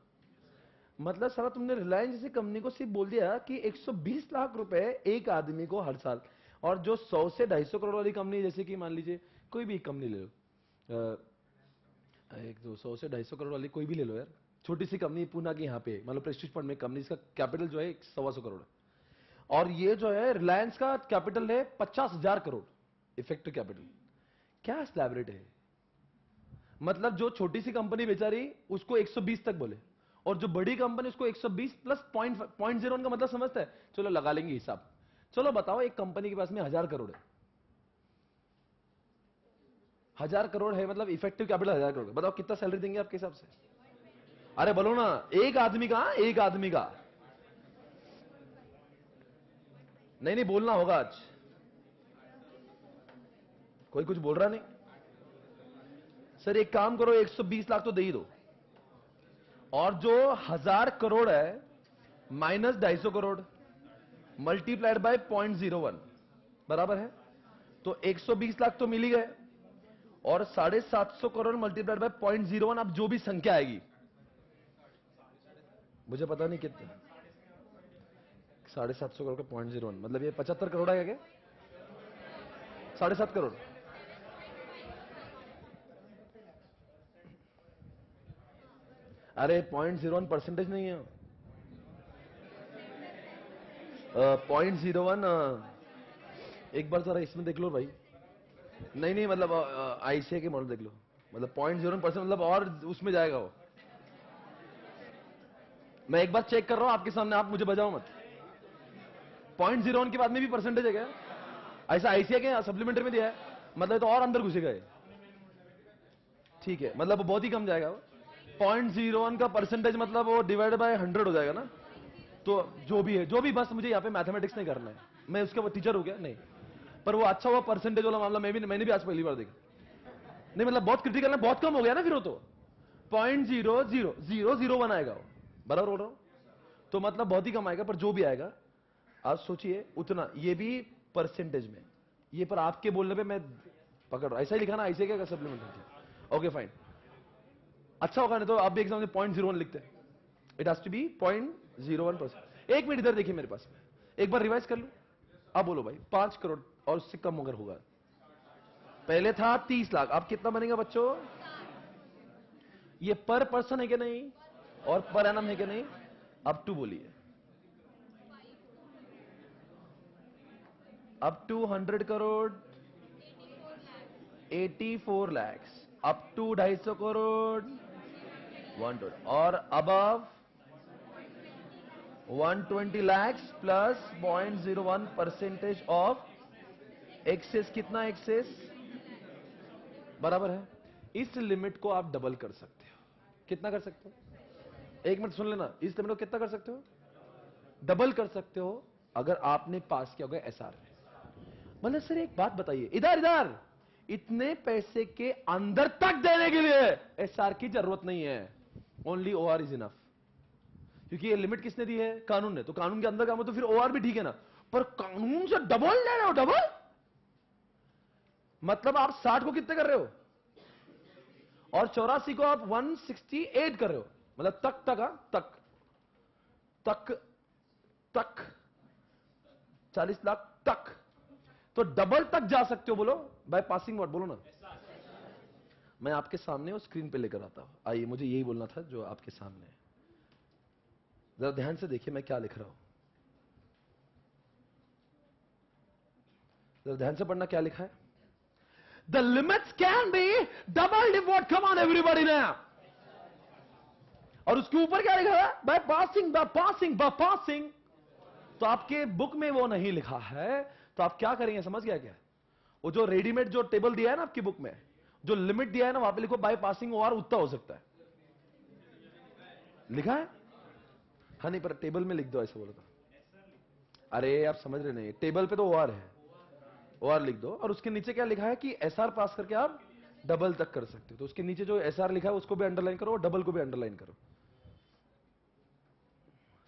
मतलब साला तुमने रिलायंस जैसी कंपनी को सिर्फ बोल दिया कि 120 लाख रुपए एक आदमी को हर साल, और जो 100 से 250 करोड़ वाली कंपनी, जैसे कि मान लीजिए कोई भी कंपनी ले लो, एक 200 से 250 करोड़ वाली कोई भी ले लो यार, छोटी सी कंपनी पूना की यहाँ पे, मतलब प्रेस्टीज फंड में कंपनी, इसका कैपिटल जो है 125 करोड़ है, और ये जो है रिलायंस का कैपिटल है 50,000 करोड़ इफेक्टिव कैपिटल। क्या स्लैबरेट है? मतलब जो छोटी सी कंपनी बेचारी उसको 120 तक बोले, और जो बड़ी कंपनी उसको 120 प्लस पॉइंट जीरो का मतलब समझता है। चलो लगा लेंगे हिसाब। चलो बताओ, एक कंपनी के पास में 1000 करोड़ है, 1000 करोड़ है, मतलब इफेक्टिव कैपिटल 1000 करोड़। बताओ कितना सैलरी देंगे आपके हिसाब से? अरे बोलो ना, एक आदमी का, एक आदमी का। नहीं नहीं, बोलना होगा आज, कोई कुछ बोल रहा नहीं। सर एक काम करो, 120 लाख तो दे ही दो, और जो 1000 करोड़ है माइनस 250 करोड़ मल्टीप्लाइड बाय 0.01 बराबर है, तो 120 लाख तो मिल ही गए, और 750 करोड़ मल्टीप्लाइड बाय 0.01, अब जो भी संख्या आएगी, मुझे पता नहीं कितना, 750 करोड़ का 0.01 मतलब ये 75 करोड़ आएगा क्या? 7.5 करोड़। अरे 0.01 परसेंटेज नहीं है, 0.01। एक बार जरा इसमें देख लो भाई, नहीं नहीं, मतलब आईसीआई के मॉडल देख लो, मतलब 0.01% मतलब और उसमें जाएगा वो। मैं एक बार चेक कर रहा हूं आपके सामने, आप मुझे बजाओ मत। 0.01 के बाद में भी परसेंटेज है क्या? ऐसा आईसीआई के सप्लीमेंट्री में दिया है, मतलब तो और अंदर घुसेगा ये। ठीक है, मतलब वो बहुत ही कम जाएगा वो। 0.01 का परसेंटेज मतलब वो डिवाइड बाय 100 हो जाएगा ना। तो जो भी है, जो भी, बस मुझे यहाँ पे मैथमेटिक्स नहीं करना है, मैं उसका वो टीचर हो गया नहीं, पर वो अच्छा हुआ परसेंटेज वाला मामला मैंने भी आज पहली बार देखा। नहीं मतलब बहुत क्रिटिकल है, बहुत कम हो गया ना फिर वो तो। 0.00001 आएगा वो, बराबर बोल रहा हूं? तो मतलब बहुत ही कम आएगा, पर जो भी आएगा आप सोचिए उतना, ये भी परसेंटेज में, ये पर आपके बोलने पे मैं पकड़ रहा हूं। ऐसा ही लिखा ना, ऐसे क्या सप्लीमेंट। ओके फाइन, अच्छा होगा, नहीं तो आप भी एग्जाम में 0.01 लिखते हैं। It has to be 0.01%। एक मिनट इधर देखिए मेरे पास, एक बार रिवाइज कर लो। अब बोलो भाई, 5 करोड़ और उससे कम अगर होगा, पहले था 30 लाख, अब कितना बनेगा बच्चों? ये पर पर्सन है कि नहीं, और पर एनम है कि नहीं? अब टू बोलिए, up to 100 crore 84 lakhs, up to 250 crore 120, और above 120 lakhs plus 0.01 percentage of excess. कितना एक्सेस? बराबर है। इस लिमिट को आप डबल कर सकते हो। कितना कर सकते हो? एक मिनट सुन लेना, इस लिमिट को कितना कर सकते हो? डबल कर सकते हो, अगर आपने पास किया होगा एसआर में। मतलब सर एक बात बताइए, इधर इधर, इतने पैसे के अंदर तक देने के लिए एसआर की जरूरत नहीं है, ओनली ओआर इज इनफ। क्योंकि ये लिमिट किसने दी है? कानून ने। तो कानून के अंदर काम हो तो फिर ओआर भी ठीक है ना, पर कानून से डबल ले रहे हो, डबल मतलब आप 60 को कितने कर रहे हो, और 84 को आप 168 कर रहे हो, मतलब तक तक तक तक, 40 लाख तक, तो डबल तक जा सकते हो। बोलो बाय पासिंग व्हाट, बोलो ना। मैं आपके सामने वो स्क्रीन पे लेकर आता हूं। आइए, मुझे यही बोलना था जो आपके सामने है। जरा ध्यान से देखिए मैं क्या लिख रहा हूं, जरा ध्यान से पढ़ना क्या लिखा है। The limits can be double if what, come on everybody now. और उसके ऊपर क्या लिखा है, by passing, by passing, by passing. तो आपके बुक में वो नहीं लिखा है, तो आप क्या करेंगे समझ गया क्या? वो जो रेडीमेड जो टेबल दिया है ना आपकी बुक में, जो लिमिट दिया है ना, वहां पे लिखो बाय पासिंग और उतना हो सकता है, लिखा है? हाँ नहीं, पर टेबल में लिख दो, ऐसे बोलो तो। अरे आप समझ रहे नहीं, टेबल पे तो ओआर है, ओआर लिख दो। और उसके नीचे क्या लिखा है कि एसआर पास करके आप डबल तक कर सकते हो। तो उसके नीचे जो एसआर लिखा है उसको भी अंडरलाइन करो, डबल को भी अंडरलाइन करो।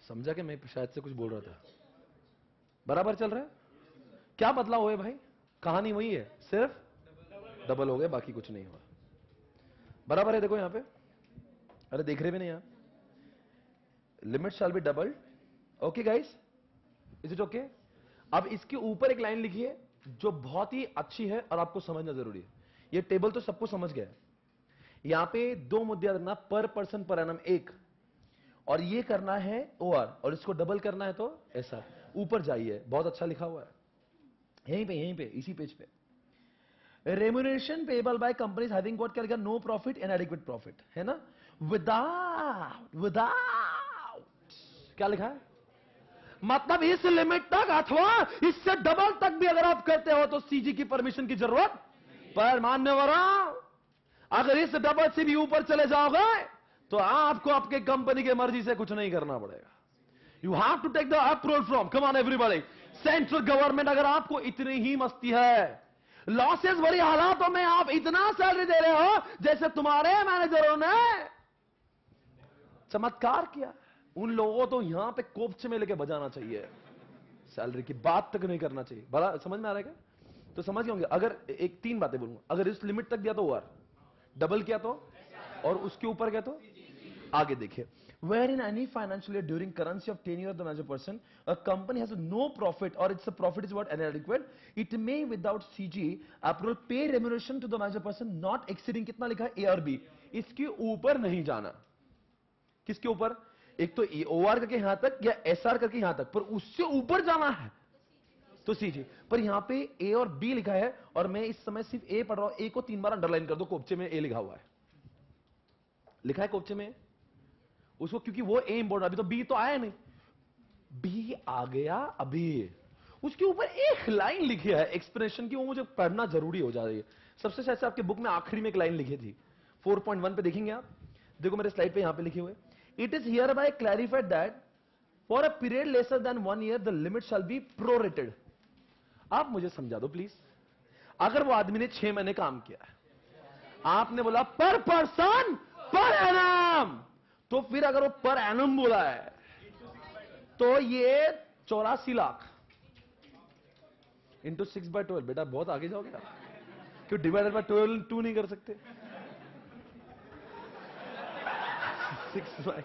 समझा कि मैं शायद से कुछ बोल रहा था? बराबर चल रहा है? क्या बदलाव हुए भाई? कहानी वही है, सिर्फ डबल हो गए, बाकी कुछ नहीं हुआ। बराबर है, देखो यहां पे। अरे देख रहे भी नहीं आप? Limit shall be double. Okay guys, is it okay? अब इसके ऊपर एक लाइन लिखिए जो बहुत ही अच्छी है और आपको समझना जरूरी है। ये टेबल तो सबको समझ गया है। यहां पे दो मुद्दे याद रखना, पर पर्सन पर एनम 1, और ये करना है ओआर, और इसको डबल करना है तो ऐसा। ऊपर जाइए, बहुत अच्छा लिखा हुआ है यहीं पे इसी पेज पे। Remuneration payable by companies having what, क्या लिखा, नो प्रॉफिट, इनएडिक्वेट प्रॉफिट, है ना? विदाउट क्या लिखा है, मतलब इस लिमिट तक अथवा इससे डबल तक भी अगर आप करते हो तो सीजी की परमिशन की जरूरत पर। मान्यवरा, अगर इस डबल से भी ऊपर चले जाओगे तो आपको आपके कंपनी के मर्जी से कुछ नहीं करना पड़ेगा। You have to take the approval from, come on everybody, central government. अगर आपको इतनी ही मस्ती है, लॉसेस भरी हालातों में आप इतना सैलरी दे रहे हो जैसे तुम्हारे मैनेजरों ने चमत्कार किया, उन लोगों तो यहां पे कोपचे में लेके बजाना चाहिए, सैलरी की बात तक नहीं करना चाहिए। बड़ा समझ में आ रहा है क्या? तो समझ गए होंगे। अगर एक तीन बातें बोलूंगा, अगर इस लिमिट तक दिया तो ओआर, डबल किया तो, और उसके ऊपर गया तो आगे देखिए। Where in any financial year during currency of tenure of the manager person, a company has no profit or its profit is what, inadequate, it may without CG approval pay remuneration to the manager person not exceeding, कितना लिखा है, A और B, इसके ऊपर नहीं जाना। किसके ऊपर? एक तो ओआर करके यहां तक या एसआर करके यहां तक, पर उससे ऊपर जाना है तो सीजी। पर यहां पे ए और बी लिखा है और मैं इस समय सिर्फ ए पढ़ रहा हूं। ए को 3 बार अंडरलाइन कर दो, कोपचे में ए लिखा हुआ है, लिखा है कोपचे में उसको, क्योंकि वो ए इंपॉर्टेंट। अभी तो बी तो आया नहीं, बी आ गया अभी। उसके ऊपर एक लाइन लिखी है एक्सप्रेशन की, वो मुझे पढ़ना जरूरी हो जा रही है। सबसे शायद से आपके बुक में आखिरी में एक लाइन लिखी थी, 4.1 पे देखेंगे आप, देखो मेरे स्लाइड पे यहां पे लिखे हुए, it is here bye clarified that for a period lesser than 1 year the limit shall be prorated. आप मुझे समझा दो प्लीज। अगर वो आदमी ने 6 महीने काम किया है, आपने बोला पर पर्सन पर एनम, तो फिर अगर वो पर एनम बोला है तो ये 84 लाख इंटू 6/12। बेटा बहुत आगे जाओगे आप, क्यों डिवाइडेड बाय 12 2 नहीं कर सकते? 6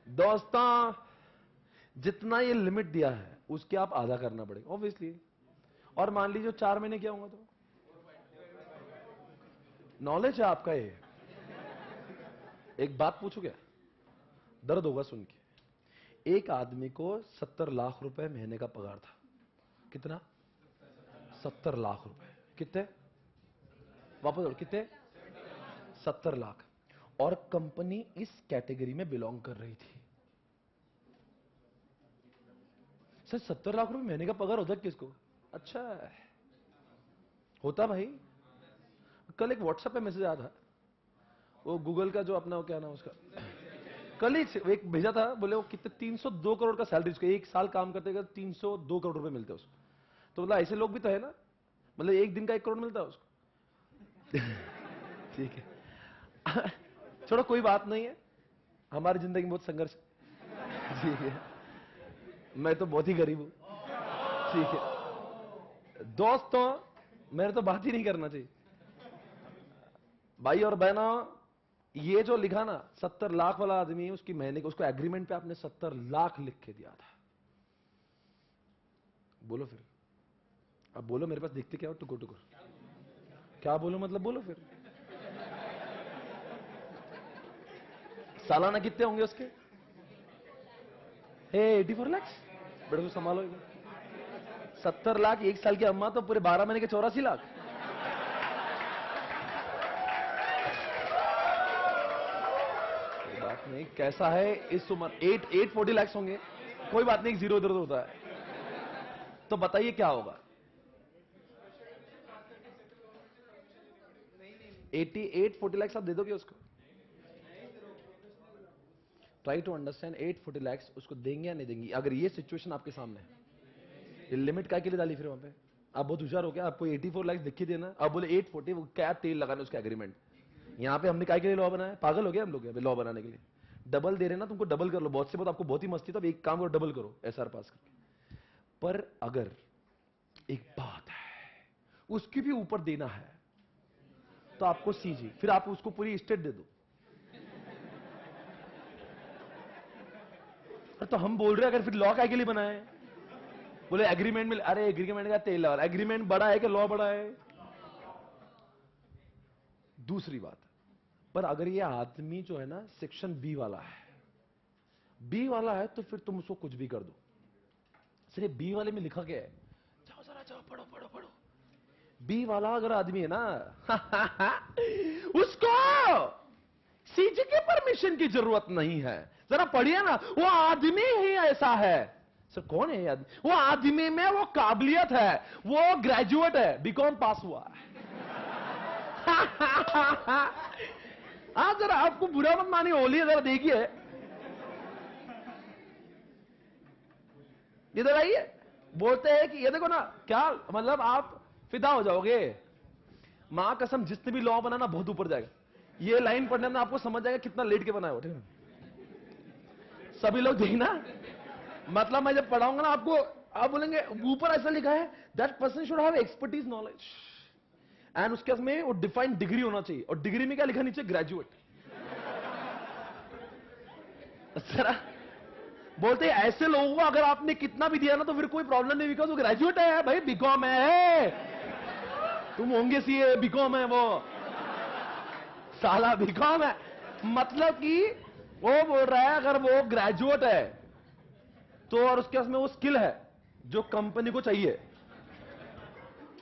दोस्तों, जितना ये लिमिट दिया है उसके आप आधा करना पड़ेगा ऑब्वियसली। और मान लीजिए 4 महीने क्या होगा, तो नॉलेज है आपका ये। एक बात पूछू क्या, दर्द होगा सुन के। एक आदमी को 70 लाख रुपए महीने का पगार था। कितना? 70 लाख रुपए। कितने? वापस और कितने? 70 लाख। और कंपनी इस कैटेगरी में बिलोंग कर रही थी। सर 70 लाख रुपए महीने का पगार होता किसको? अच्छा होता भाई। कल एक व्हाट्सएप पे मैसेज आया था, वो गूगल का जो अपना, वो क्या नाम उसका, कल ही एक भेजा था, बोले वो कितने 302 करोड़ का सैलरी उसको, 1 साल काम करते 302 करोड़ रुपए मिलते हैं उसको। तो मतलब ऐसे लोग भी तो है ना, मतलब एक दिन का 1 करोड़ मिलता है उसको। ठीक है, छोड़ो कोई बात नहीं है, हमारी जिंदगी में बहुत संघर्ष। ठीक है, मैं तो बहुत ही गरीब हूं। ठीक है दोस्तों, मेरे तो बात ही नहीं करना चाहिए। भाई और बहनों, ये जो लिखा ना 70 लाख वाला आदमी, उसकी महीने उसको एग्रीमेंट पे आपने 70 लाख लिख के दिया था। बोलो फिर, अब बोलो, मेरे पास दिखते क्या हो टुकुर टुकुर, क्या बोलो मतलब, बोलो फिर। सालाना कितने होंगे उसके? 84 लाख। बेटा तो संभालो, 70 लाख, एक साल की अम्मा तो पूरे 12 महीने के 84 लाख। बात नहीं, कैसा है इस उम्र, 840 लाख होंगे, कोई बात नहीं, जीरो इधर उधर होता है। तो बताइए क्या होगा? 840 लाख आप दे दोगे उसको? ट्राई टू अंडरस्टैंड, 840 लाख उसको देंगे या नहीं देंगे? अगर ये सिचुएशन आपके सामने है, ये लिमिट काय के लिए डाली फिर वहां पे? आप बहुत होशियार हो क्या? आपको 84 लाख दिख ही देना, आप बोले 840, वो क्या तेल लगाना उसका एग्रीमेंट? यहां पे हमने काय के लिए लॉ बनाया? पागल हो गया हम लोग लॉ बनाने के लिए? डबल दे रहे ना तुमको, डबल कर लो, बहुत से बहुत आपको बहुत ही मस्ती, तो एक काम करो, डबल करो एसआर पास करके। पर अगर एक बात है, उसकी भी ऊपर देना है तो आपको सीजी, फिर आप उसको पूरी स्टेट दे दो। तो हम बोल रहे हैं अगर फिर लॉ काय के लिए बनाए? बोले एग्रीमेंट में, अरे एग्रीमेंट का तेल लगा, एग्रीमेंट बड़ा है कि लॉ बड़ा है? दूसरी बात, पर अगर ये आदमी जो है ना सेक्शन बी वाला है, बी वाला है, तो फिर तुम उसको कुछ भी कर दो। सिर्फ बी वाले में लिखा गया है, जाओ जरा जाओ, पढ़ो पढ़ो पढ़ो। बी वाला अगर आदमी है ना उसको सीजी के परमिशन की जरूरत नहीं है। जरा पढ़िए ना, वो आदमी ही ऐसा है। सर कौन है ये आदमी? वो आदमी में वो काबिलियत है, वो ग्रेजुएट है, बीकॉम पास हुआ है। हाँ जरा आपको बुरा मत मानिए, होली जरा देखिए, इधर आइए। बोलते हैं कि ये देखो ना, क्या मतलब, आप फिदा हो जाओगे। मां कसम, जिसने भी लॉ बनाना बहुत ऊपर जाएगा। ये लाइन पढ़ने में आपको समझ जाएगा कितना लेट के बनाया हो, ठीक है? सभी लोग देखना, मतलब मैं जब पढ़ाऊंगा ना आपको, आप बोलेंगे ऊपर ऐसा लिखा है, that person should have expertise knowledge, and उसके में वो डिफाइंड डिग्री होना चाहिए, और डिग्री में क्या लिखा नीचे? ग्रेजुएट। जरा बोलते हैं ऐसे लोगों को अगर आपने कितना भी दिया ना तो फिर कोई प्रॉब्लम नहीं, बिकॉज वो ग्रेजुएट है भाई, बीकॉम है। तुम होंगे सीए, बीकॉम है वो, साला बीकॉम है। मतलब कि वो बोल रहा है अगर वो ग्रेजुएट है तो, और उसके उसमें वो स्किल है जो कंपनी को चाहिए,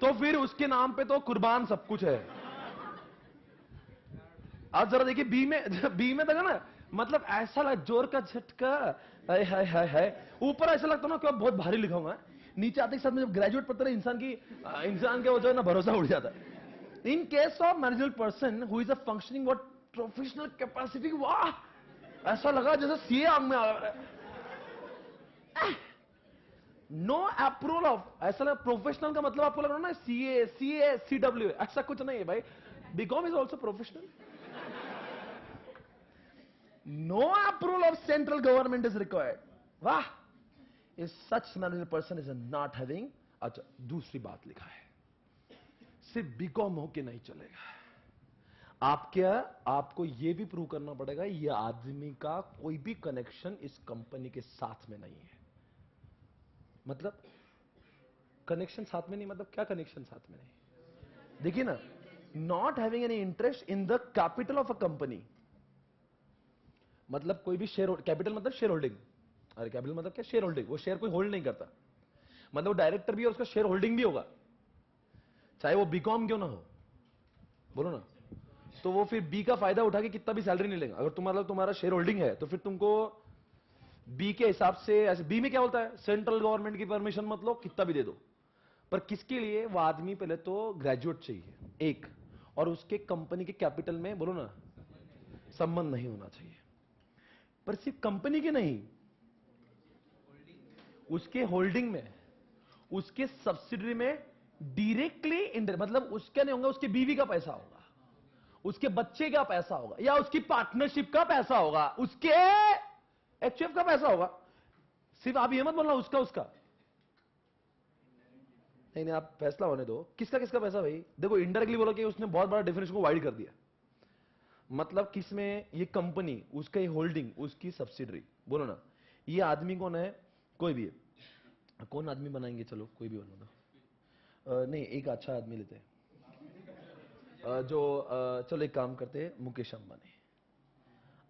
तो फिर उसके नाम पे तो कुर्बान सब कुछ है। आप जरा देखिए बी में देखा ना, मतलब ऐसा लगा जोर का झटका, हाय हाय हाय हाय। ऊपर ऐसा लगता ना कि बहुत भारी लिखा हुआ है, नीचे आते के साथ में जब ग्रेजुएट पढ़ते ना, इंसान के वो जो है ना भरोसा उड़ जाता है। In case of manager person who is a functioning what professional capacity, वाह, ऐसा लगा जैसे सीए आंख में आ रहा है। नो अप्रूवल ऑफ, ऐसा लगा प्रोफेशनल का मतलब आपको लग रहा है ना सीए सीडब्ल्यू, ऐसा कुछ नहीं है भाई, BCom is also professional. No approval of central government is required. वाह, इस such manager person is not having. अच्छा, दूसरी बात लिखा है, सिर्फ बीकॉम हो के नहीं चलेगा, आपको यह भी प्रूव करना पड़ेगा यह आदमी का कोई भी कनेक्शन इस कंपनी के साथ में नहीं है। मतलब कनेक्शन साथ में नहीं, मतलब क्या कनेक्शन साथ में नहीं? देखिए ना, not having any interest in the capital of a company, मतलब कोई भी शेयर, कैपिटल मतलब शेयर होल्डिंग, अरे कैपिटल मतलब क्या? Share holding. वो शेयर कोई होल्ड नहीं करता, मतलब वो डायरेक्टर भी है, उसका शेयर होल्डिंग भी होगा, चाहे वो बीकॉम क्यों ना हो, बोलो ना। तो वो फिर बी का फायदा उठा के कितना भी सैलरी नहीं लेगा। अगर तुम्हारा शेयर होल्डिंग है तो फिर तुमको बी के हिसाब से, ऐसे बी में क्या होता है, सेंट्रल गवर्नमेंट की परमिशन मत लो, कितना भी दे दो। पर किसके लिए? वो आदमी पहले तो ग्रेजुएट चाहिए एक, और उसके कंपनी के कैपिटल में, बोलो ना, संबंध नहीं होना चाहिए। पर सिर्फ कंपनी के नहीं, उसके होल्डिंग में, उसके सब्सिडरी में डायरेक्टली इनडायरेक्ट, मतलब उसका नहीं होगा, उसके बीवी का पैसा होगा, उसके बच्चे का पैसा होगा, या उसकी पार्टनरशिप का पैसा होगा, उसके एचएफ का पैसा होगा। सिर्फ आप ये मत बोलना उसका नहीं, आप फैसला होने दो, किसका किसका पैसा भाई। देखो, इनडायरेक्टली बोलो कि उसने बहुत बड़ा डेफिनेशन को वाइड कर दिया। मतलब किसमें? ये कंपनी, उसका ये होल्डिंग, उसकी सब्सिडरी। बोलो ना, ये आदमी कौन है? कोई भी है। कौन आदमी बनाएंगे? चलो कोई भी बना दो। नहीं, एक अच्छा आदमी लेते हैं। चलो एक काम करते हैं, मुकेश अंबानी।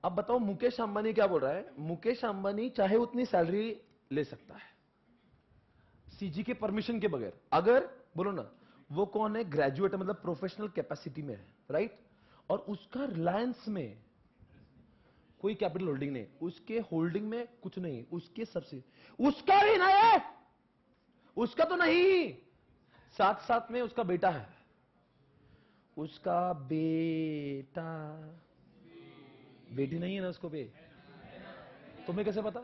अब बताओ मुकेश अंबानी क्या बोल रहा है? मुकेश अंबानी चाहे उतनी सैलरी ले सकता है सीजी के परमिशन के बगैर, अगर बोलो ना वो कौन है? ग्रेजुएट है, मतलब प्रोफेशनल कैपेसिटी में है, राइट? और उसका रिलायंस में कोई कैपिटल होल्डिंग नहीं, उसके होल्डिंग में कुछ नहीं, उसके सबसे, उसका भी नहीं, उसका तो नहीं, साथ साथ में उसका बेटा है, उसका बेटा, बेटी नहीं है ना उसको पे? तुम्हें कैसे पता?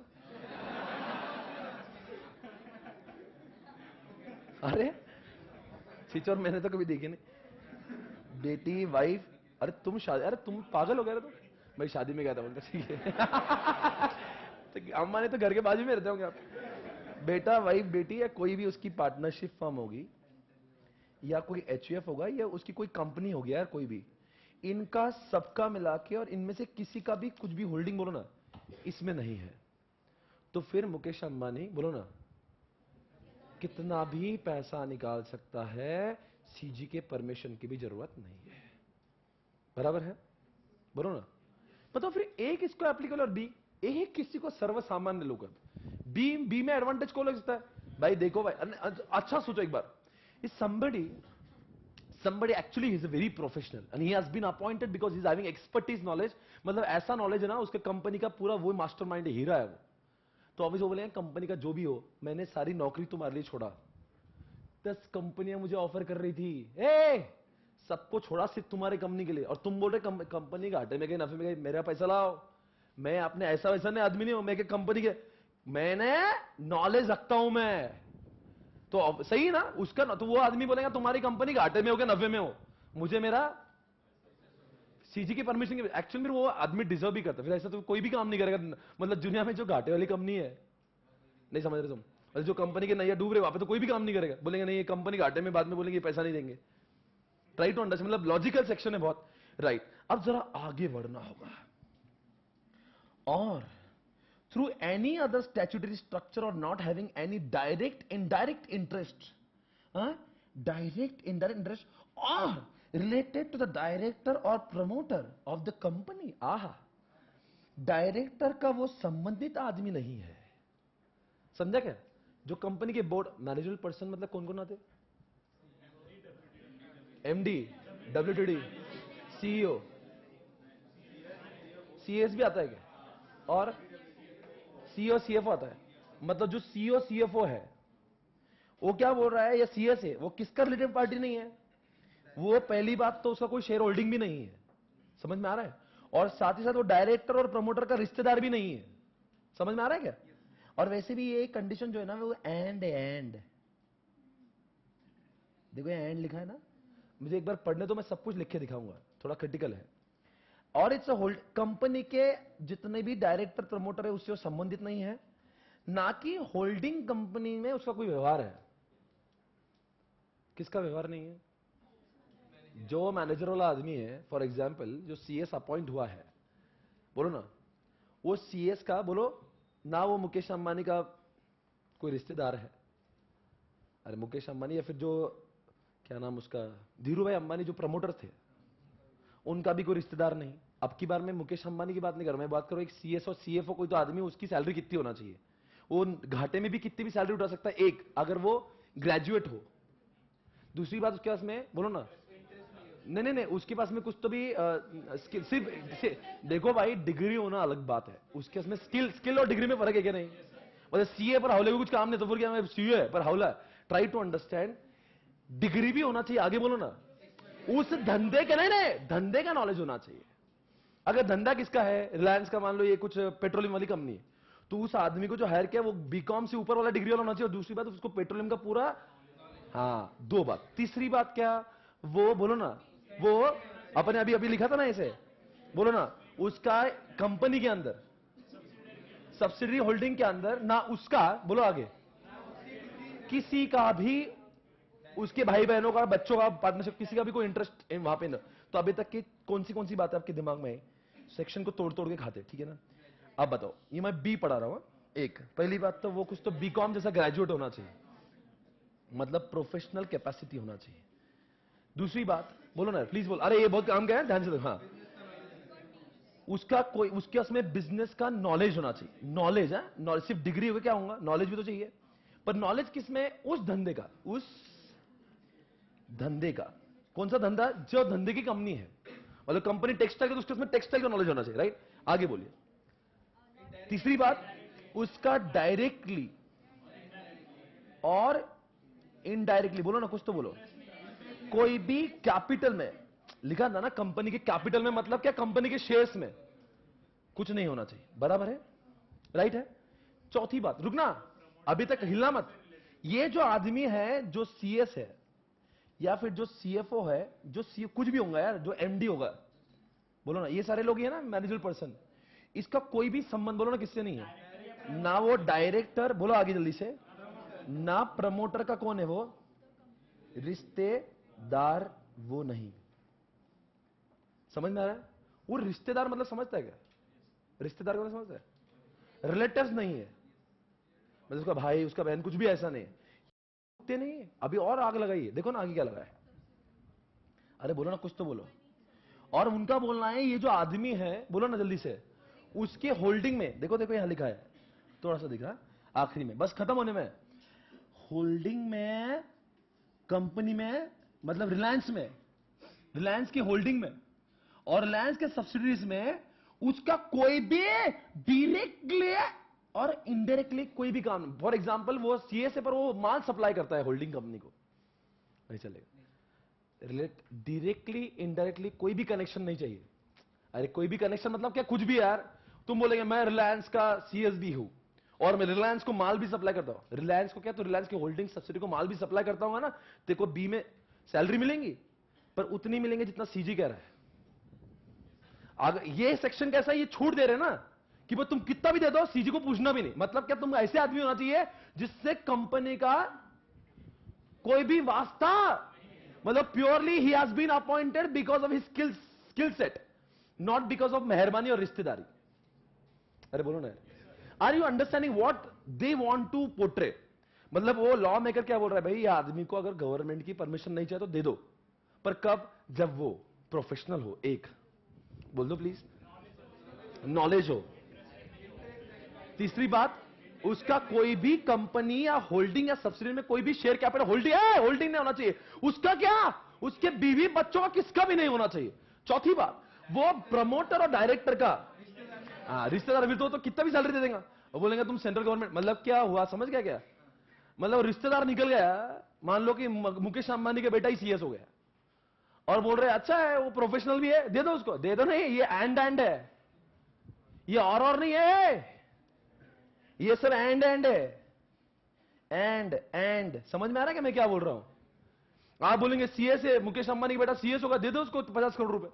अरे छिचोर, मैंने तो कभी देखी नहीं। बेटी, वाइफ, अरे तुम शादी, अरे तुम पागल हो गए? तो भाई शादी में गया था, बोलते ठीक है। तो अम्मा ने तो घर के बाजू में रहते होंगे आप। बेटा, वाइफ, बेटी, या कोई भी उसकी पार्टनरशिप फर्म होगी, या कोई एचयूएफ होगा, या उसकी कोई कंपनी होगी यार, कोई भी, इनका सबका मिला के, और इनमें से किसी का भी कुछ भी होल्डिंग बोलो ना इसमें नहीं है, तो फिर मुकेश अंबानी बोलो ना कितना भी पैसा निकाल सकता है, सीजी के परमिशन की भी जरूरत नहीं है। बराबर है? बोलो ना। बताओ फिर एक इसको एप्लीकेबल और बी, एक किसी को सर्वसामान्य लोग, बी में एडवांटेज को लग सकता है? भाई देखो भाई, अच्छा सोचो एक बार, इस somebody actually is a very professional and he has been appointed because he's having expertise knowledge, मतलब ऐसा नॉलेज है ना उसके, कंपनी का पूरा वो मास्टरमाइंड हीरा है वो। तो अभी जो बोले कंपनी का जो भी हो, मैंने सारी नौकरी तुम्हारे लिए छोड़ा, 10 कंपनियां मुझे ऑफर कर रही थी, सबको छोड़ा सिर्फ तुम्हारे कंपनी के लिए, और तुम बोल रहे कंपनी घाटे में गई, नफे में गई, मेरा पैसा लाओ। मैं अपने ऐसा वैसा नहीं आदमी नहीं हूं, मैं कंपनी के, मैंने नॉलेज रखता हूं मैं, तो सही ना उसका ना, तो वो आदमी बोलेगा तुम्हारी कंपनी घाटे में हो गया, नफे में हो, मुझे मेरा सीजी की परमिशन की। एक्चुअली वो आदमी डिजर्व भी करता है, फिर ऐसा तो कोई भी काम नहीं करेगा, मतलब दुनिया में जो घाटे वाली कंपनी है, नहीं समझ रहे तुम, और जो कंपनी के नैया डूब रहे वहां पे तो कोई भी काम नहीं करेगा, बोलेंगे नहीं ये कंपनी घाटे में, बाद में बोलेंगे पैसा नहीं देंगे। ट्राई टू अंडरस्टैंड, मतलब लॉजिकल सेक्शन है बहुत, राइट? अब जरा आगे बढ़ना होगा, और through any other statutory structure or not having any direct indirect interest, direct indirect interest or related to the director or promoter of the company, director का वो संबंधित आदमी नहीं है, समझा क्या? जो कंपनी के बोर्ड मैनेजरल पर्सन, मतलब कौन कौन आते? एमडी, डब्ल्यूटीडी, सीईओ, सीएस भी आता है क्या? और सीईओ सीएफओ आता है, मतलब जो सीईओ सीएफओ है वो क्या बोल रहा है, या सीएस है, वो किसका रिलेटिव पार्टी नहीं है? वो पहली बात तो उसका कोई शेयर होल्डिंग भी नहीं है, समझ में आ रहा है? और साथ ही साथ वो डायरेक्टर और प्रमोटर का रिश्तेदार भी नहीं है, समझ में आ रहा है क्या? और वैसे भी ये कंडीशन जो है ना वो एंड देखो एंड लिखा है ना, मुझे एक बार पढ़ने तो मैं सब कुछ लिख के दिखाऊंगा, थोड़ा क्रिटिकल है। और इट्स होल्ड कंपनी के जितने भी डायरेक्टर प्रमोटर है उससे संबंधित नहीं है, ना कि होल्डिंग कंपनी में उसका कोई व्यवहार है। किसका व्यवहार नहीं है? जो मैनेजर वाला आदमी है, फॉर एग्जाम्पल जो सीएस अपॉइंट हुआ है, बोलो ना, वो सीएस का बोलो ना, वो मुकेश अंबानी का कोई रिश्तेदार है, अरे मुकेश अंबानी, या फिर जो क्या नाम उसका, धीरू भाई अंबानी जो प्रमोटर थे, उनका भी कोई रिश्तेदार नहीं। अब की बार मैं मुकेश अंबानी की बात नहीं कर रहा, मैं बात करूं एक सीएस और सीएफओ, कोई तो आदमी, उसकी सैलरी कितनी होना चाहिए? वो घाटे में भी कितनी भी सैलरी उठा सकता है, एक, अगर वो ग्रेजुएट हो। दूसरी बात उसके पास में बोलो ना, नहीं, उसके पास में कुछ तो भी स्किल, सिर्फ देखो भाई डिग्री होना अलग बात है, उसके पास में स्किल और डिग्री में फर्क है क्या? नहीं, मतलब सीए पर हावले को कुछ काम नहीं, तो फिर क्या मैं सीए है पर हावला? ट्राई टू अंडरस्टैंड, डिग्री भी होना चाहिए, आगे बोलो ना, उस धंधे का, नहीं धंधे का नॉलेज होना चाहिए। अगर धंधा किसका है, रिलायंस का, मान लो ये कुछ पेट्रोलियम वाली कंपनी है, तो उस आदमी को जो हायर किया वो बीकॉम से ऊपर वाला डिग्री वाला होना चाहिए, और दूसरी बात उसको पेट्रोलियम का पूरा, दो बात। तीसरी बात क्या, वो बोलो ना, वो अपने अभी लिखा था ना इसे, बोलो ना, उसका कंपनी के अंदर सब्सिडरी होल्डिंग के अंदर ना उसका, बोलो आगे, किसी का भी, उसके भाई बहनों का, बच्चों का पार्टनरशिप, किसी का भी कोई इंटरेस्ट वहां पे ना, तो अभी तक की कौन सी बात आपके दिमाग में है? सेक्शन को तोड़ तोड़ के खाते, ठीक है ना? अब बताओ, ये मैं बी पढ़ा रहा हूं। एक पहली बात तो वो कुछ तो बीकॉम जैसा ग्रेजुएट होना चाहिए, मतलब प्रोफेशनल कैपेसिटी होना चाहिए। दूसरी बात बोलो ना प्लीज बोलो, अरे ये बहुत काम क्या है, ध्यान से देखो। हाँ, उसका कोई उसके उसमें बिजनेस का नॉलेज होना चाहिए। नॉलेज है, नॉलेज सिर्फ डिग्री हो क्या होगा, नॉलेज भी तो चाहिए। पर नॉलेज किसमें? उस धंधे का, उस धंधे का। कौन सा धंधा? जो धंधे की कंपनी है, मतलब कंपनी टेक्सटाइल का, तो उसमें टेक्सटाइल का नॉलेज होना चाहिए, राइट? आगे बोलिए। तीसरी बात, उसका डायरेक्टली और इनडायरेक्टली, बोलो ना कुछ तो बोलो, कोई भी कैपिटल में, लिखा था ना कंपनी के कैपिटल में, मतलब क्या? कंपनी के शेयर्स में कुछ नहीं होना चाहिए। बराबर है, राइट है? चौथी बात, रुकना, अभी तक हिलना मत। ये जो आदमी है, जो सीएस है या फिर जो सीएफओ है, जो सी कुछ भी होगा यार, जो एमडी होगा, बोलो ना, ये सारे लोग ही है ना मैनेजर पर्सन, इसका कोई भी संबंध बोलो ना किससे नहीं है। ना वो डायरेक्टर, बोलो आगे जल्दी से, ना प्रमोटर का कौन है वो रिश्तेदार, वो नहीं। समझ में आ रहा है? वो रिश्तेदार मतलब समझता है क्या? रिश्तेदार का मतलब समझता है? रिलेटिव्स नहीं है, मतलब उसका भाई, उसका बहन, कुछ भी ऐसा नहीं है। नहीं है। अभी और आग लगाइए, देखो ना आगे क्या लगा है। अरे बोलो ना कुछ तो बोलो। और उनका बोलना है, ये जो आदमी है, बोलो ना जल्दी से, उसके होल्डिंग में देखो, देखो यहां लिखा है, थोड़ा सा दिख रहा है आखिरी में, बस खत्म होने में, होल्डिंग में, कंपनी में, मतलब रिलायंस में, रिलायंस की होल्डिंग में और रिलायंस के सब्सिडीज में उसका कोई भी डायरेक्टली और इनडायरेक्टली कोई भी काम। फॉर एग्जांपल वो सीएसए पर वो माल सप्लाई करता है होल्डिंग कंपनी को, नहीं चलेगा। डायरेक्टली इनडायरेक्टली कोई भी कनेक्शन नहीं चाहिए। अरे कोई भी कनेक्शन मतलब क्या? कुछ भी यार, तुम बोलेंगे मैं रिलायंस का सीएसडी हूं और मैं रिलायंस को माल भी सप्लाई करता हूं। रिलायंस को क्या? तो रिलायंस की होल्डिंग सब्सिडी को माल भी सप्लाई करता हूं ना, देखो बी में सैलरी मिलेंगी, पर उतनी मिलेंगे जितना सीजी कह रहा है। अगर ये सेक्शन कैसा, ये छूट दे रहे ना कि भाई तुम कितना भी दे दो, सीजी को पूछना भी नहीं। मतलब क्या? तुम ऐसे आदमी होना चाहिए जिससे कंपनी का कोई भी वास्ता, मतलब प्योरली ही has been appointed because of his skill set, not because of मेहरबानी और रिश्तेदारी। अरे बोलो ना, are you understanding what they want to portray? मतलब वो लॉ मेकर क्या बोल रहा है, भाई ये आदमी को अगर गवर्नमेंट की परमिशन नहीं चाहिए तो दे दो, पर कब? जब वो प्रोफेशनल हो। एक बोल दो प्लीज, नॉलेज हो। तीसरी बात, उसका कोई भी कंपनी या होल्डिंग या सब्सिडी में कोई भी शेयर कैपिटल होल्डिंग नहीं होना चाहिए। उसका क्या? उसके बीवी बच्चों का किसका भी नहीं होना चाहिए। चौथी बात, वो प्रमोटर और डायरेक्टर का रिश्तेदार भी तो कितना भी सैलरी दे देगा। वो बोलेंगे तुम सेंट्रल गवर्नमेंट, मतलब क्या हुआ, समझ गया क्या? मतलब रिश्तेदार निकल गया, मान लो कि मुकेश अंबानी का बेटा ही सीएस हो गया और बोल रहे अच्छा है वो प्रोफेशनल भी है, दे दो उसको। दे दो नहीं, ये एंड है, ये और नहीं है, ये सब एंड है। एंड समझ में आ रहा है कि मैं क्या बोल रहा हूं? आप बोलेंगे सीएस है, मुकेश अंबानी का बेटा सीएस होगा, दे दो उसको 50 करोड़ रुपए,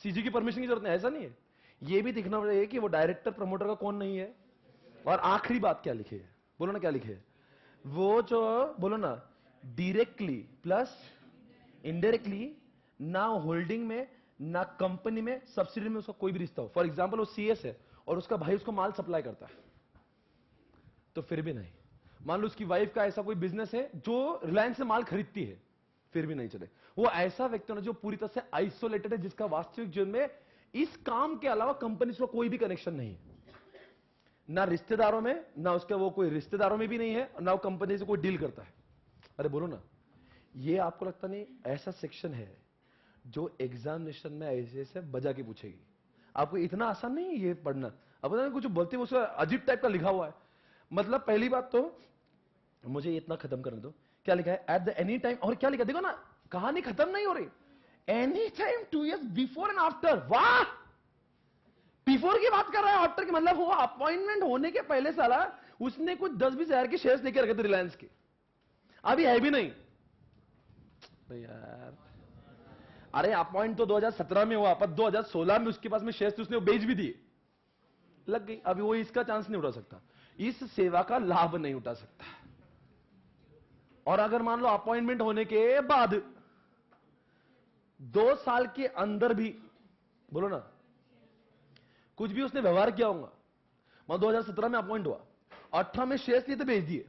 सीजी की परमिशन की जरूरत नहीं। ऐसा नहीं है, ये भी दिखना चाहिए कि वो डायरेक्टर प्रमोटर का कौन नहीं है। और आखिरी बात क्या लिखी है, बोलो ना क्या लिखे है? वो जो बोलो ना, डायरेक्टली प्लस इनडायरेक्टली, ना होल्डिंग में ना कंपनी में सब्सिडी में उसका कोई भी रिश्ता हो। फॉर एग्जांपल वो सीएस है और उसका भाई उसको माल सप्लाई करता है, तो फिर भी नहीं। मान लो उसकी वाइफ का ऐसा कोई बिजनेस है जो रिलायंस से माल खरीदती है, फिर भी नहीं चले। वो ऐसा व्यक्ति होना जो पूरी तरह से आइसोलेटेड है, जिसका वास्तविक जीवन में इस काम के अलावा कंपनी से कोई भी कनेक्शन नहीं है, ना रिश्तेदारों में, ना उसका वो कोई रिश्तेदारों में भी नहीं है, ना वो कंपनी से कोई डील करता है। अरे बोलो ना, ये आपको लगता नहीं ऐसा सेक्शन है जो एग्जामिनेशन में ऐसे ऐसे बजा के पूछेगी? आपको इतना आसान नहीं है ये पढ़ना। अब पता नहीं कुछ बोलते हैं उसका अजीब टाइप का लिखा हुआ है। मतलब पहली बात तो मुझे इतना खत्म करने दो, क्या लिखा है? एट द एनी टाइम, और क्या लिखा देखो ना, कहानी खत्म नहीं हो रही। Any time 2 years before and after. वाह, बिफोर की बात कर रहा है, आफ्टर की मतलब वो अपॉइंटमेंट होने के पहले साला उसने कुछ 10-20 हजार के शेयर्स लेके रखे थे रिलायंस के, अभी है भी नहीं यार। अरे अपॉइंट तो 2017 में हुआ, पर 2016 में उसके पास में शेयर्स थे, उसने वो बेच भी दिए, लग गई। अभी वो इसका चांस नहीं उठा सकता, इस सेवा का लाभ नहीं उठा सकता। और अगर मान लो अपॉइंटमेंट होने के बाद 2 साल के अंदर भी, बोलो ना, कुछ भी उसने व्यवहार किया होगा, मैं 2017 में अपॉइंट हुआ, 18 में शेयर्स लिए थे, बेच दिए,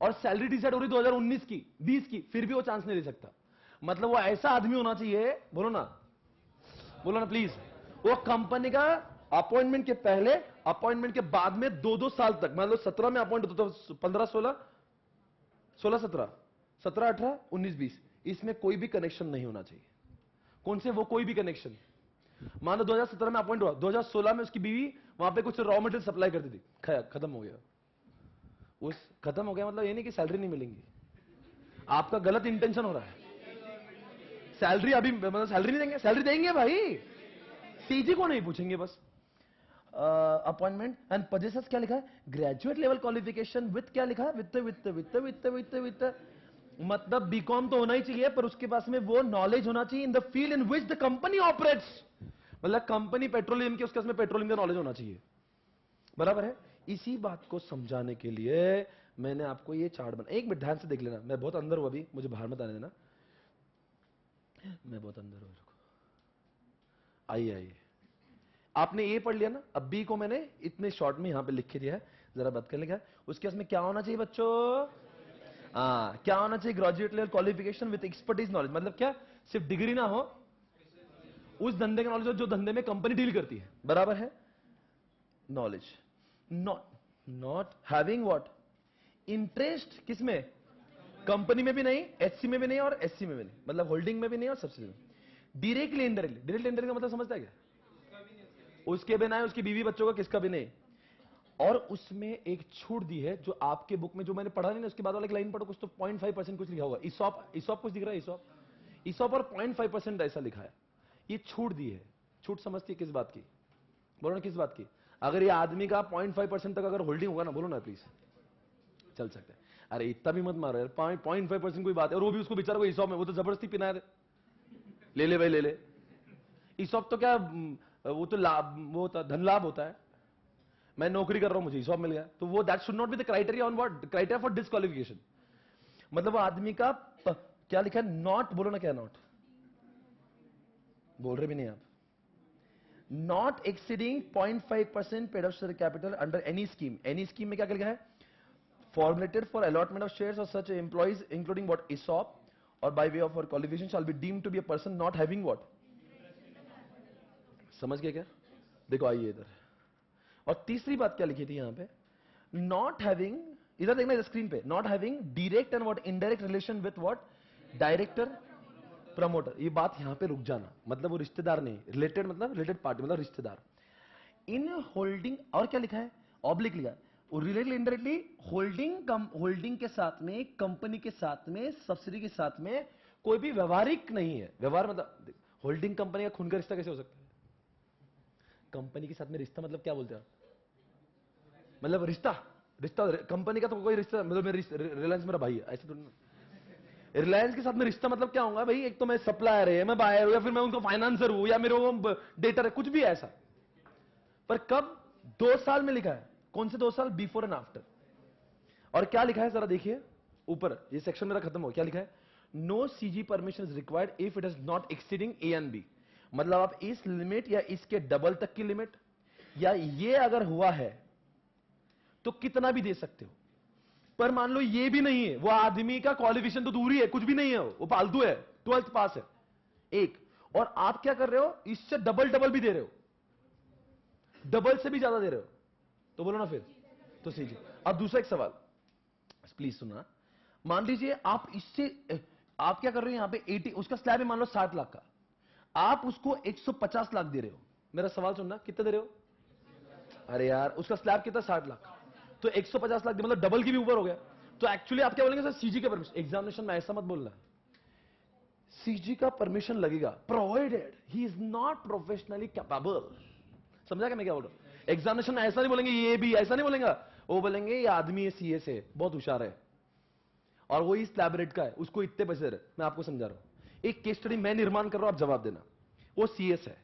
और सैलरी डिसाइड हो रही 2019 की, 20 की, फिर भी वो चांस नहीं ले सकता। मतलब वो ऐसा आदमी होना चाहिए, बोलो ना, बोलो ना प्लीज, वो कंपनी का अपॉइंटमेंट के पहले, अपॉइंटमेंट के बाद में 2-2 साल तक, मान लो 17 में अपॉइंट होता तो 15, 16, 17, 18, 19, 20, इसमें कोई भी कनेक्शन नहीं होना चाहिए। कौन से? वो कोई भी कनेक्शन। मान लो 2017 में अपॉइंट हुआ, 2016 में उसकी बीवी वहां पे कुछ रॉ मटेरियल सप्लाई करती थी, खत्म हो गया। उस खत्म हो गया मतलब ये नहीं कि सैलरी नहीं मिलेंगी, आपका गलत इंटेंशन हो रहा है। सैलरी अभी मतलब सैलरी नहीं देंगे, सैलरी देंगे भाई, सीजी को नहीं पूछेंगे बस। अपॉइंटमेंट एंड पोजीशंस क्या लिखा है? ग्रेजुएट लेवल क्वालिफिकेशन विथ क्या लिखा है? वित्त मतलब बीकॉम तो होना ही चाहिए, पर उसके पास में वो नॉलेज होना चाहिए in the field in which the company operates. मतलब कंपनी पेट्रोलियम की, उसके पास में पेट्रोलियम का नॉलेज होना चाहिए, बराबर है। इसी बात को समझाने के लिए मैंने आपको ये चार्ट बना। एक मिनट ध्यान से देख लेना, मैं बहुत अंदर हूं अभी, मुझे बाहर मत आने देना, मैं बहुत अंदर हूं। आइए आइए, आपने ए पढ़ लिया ना, अब बी को मैंने इतने शॉर्ट में यहां पे लिख के दिया है, जरा बात कर लेगा। उसके उसमें क्या होना चाहिए बच्चों? क्या होना चाहिए? Graduate level qualification with expertise knowledge. मतलब क्या? सिर्फ डिग्री ना हो, उस धंधे का नॉलेज जो धंधे में कंपनी डील करती है, बराबर है। Knowledge, not having what? Interest किसमें? कंपनी में भी नहीं, एचसी में भी नहीं, और एससी में भी नहीं, मतलब होल्डिंग में भी नहीं और सब्सिडी में। डायरेक्टली इंडायरेक्टली, डायरेक्टली इंडायरेक्ट का मतलब समझता है क्या? उसके बिना है, उसकी बीवी बच्चों का, किसका भी नहीं। और उसमें एक छूट दी है जो आपके बुक में, जो मैंने पढ़ा नहीं ना, उसके बाद वाला एक लाइन पढ़ो, कुछ तो 0.5% कुछ लिखा होगा। ईसॉप कुछ दिख रहा है? ईसॉप और 0.5% ऐसा लिखा है। ये छूट दी है। छूट समझती है किस बात की? बोलो ना किस बात की? अगर ये आदमी का 0.5% तक अगर होल्डिंग होगा ना, बोलो ना प्लीज, चल सकता है। अरे इतना भी मत मारो यार, 0.5% कोई बात है, और वो भी उसको बेचारा को ईसॉप में, वो तो जबरदस्ती पिना है, ले ले भाई ले ले। ईसॉप तो क्या, वो तो लाभ, वो धन लाभ होता है। मैं नौकरी कर रहा हूं, मुझे ईसॉप मिल गया, तो वो that should not be the criteria on what? Criteria for disqualification. मतलब वो आदमी का क्या लिखा है? नॉट, बोलो ना क्या नॉट? बोल रहे भी नहीं आप। Not exceeding 0.5% paid up share capital under any scheme. Any scheme में क्या लिखा है? Formulated for allotment of shares of such employees including what? ESOP, और बाय वे ऑफ और qualification shall be deemed to be a person not having what? समझ गए क्या? देखो आइए इधर। और तीसरी बात क्या लिखी थी यहां पे? नॉट हैविंग, इधर देखना स्क्रीन पे, not having direct and what? Indirect relation with what? Director, promoter. ये बात यहां पे रुक जाना, मतलब वो रिश्तेदार नहीं, रिलेटेड मतलब रिलेटेड पार्टी, मतलब रिश्तेदार। इन होल्डिंग, और क्या लिखा है? ऑब्लिक लिखा है, रिलेटेड इनडायरेक्टली होल्डिंग के साथ में, कंपनी के साथ में, सब्सिडी के साथ में कोई भी व्यवहारिक नहीं है। व्यवहार मतलब होल्डिंग कंपनी का खून का रिश्ता कैसे हो सकता है? कंपनी के साथ में रिश्ता मतलब क्या बोलते हैं आप? मतलब रिश्ता, कंपनी का तो कोई रिश्ता, मतलब रिलायंस मेरा भाई है, ऐसे तो रिलायंस के साथ में रिश्ता मतलब क्या होगा भाई? एक तो मैं सप्लायर है, मैं बायर हूं, या फिर मैं उनका फाइनेंसर हूं, या मेरे वो डेटर है, कुछ भी ऐसा। पर कब? 2 साल में लिखा है। कौन से 2 साल? Before and after. और क्या लिखा है जरा देखिए ऊपर, ये सेक्शन मेरा खत्म हो, क्या लिखा है? No CG permission is required if it is not exceeding A and B. मतलब आप इस लिमिट या इसके डबल तक की लिमिट, या ये अगर हुआ है तो कितना भी दे सकते हो। पर मान लो ये भी नहीं है, वो आदमी का क्वालिफिकेशन तो दूर ही है, कुछ भी नहीं है, वो फालतू है, 12th पास है एक, और आप क्या कर रहे हो? इससे डबल डबल भी दे रहे हो, डबल से भी ज्यादा दे रहे हो, तो बोलो ना फिर तो सीजी। अब दूसरा एक सवाल प्लीज सुनना। मान लीजिए आप इससे, आप क्या कर रहे हो यहां पे 80, उसका स्लैब है मान लो 60 लाख का, आप उसको 150 लाख दे रहे हो। मेरा सवाल सुनना, कितने दे रहे हो? अरे यार उसका स्लैब कितना? 60 लाख, तो 150 लाख दे, मतलब डबल की भी ऊपर हो गया। तो एक्चुअली आप क्या बोलेंगे? सर सीजी का परमिशन, एग्जामिनेशन में ऐसा मत बोलना, सीजी का परमिशन लगेगा provided he is not professionally capable. समझा क्या मैं क्या बोल रहा हूं? एग्जामिनेशन में ऐसा नहीं बोलेंगे, ये भी ऐसा नहीं बोलेंगे, वो बोलेंगे ये आदमी है सीए से, बहुत होशियार है, और वो इस लैबोरेट का है, उसको इतने पैसे दे रहे। मैं आपको समझा रहा हूं, एक केस स्टडी मैं निर्माण कर रहा हूं, आप जवाब देना। वो सीएस है,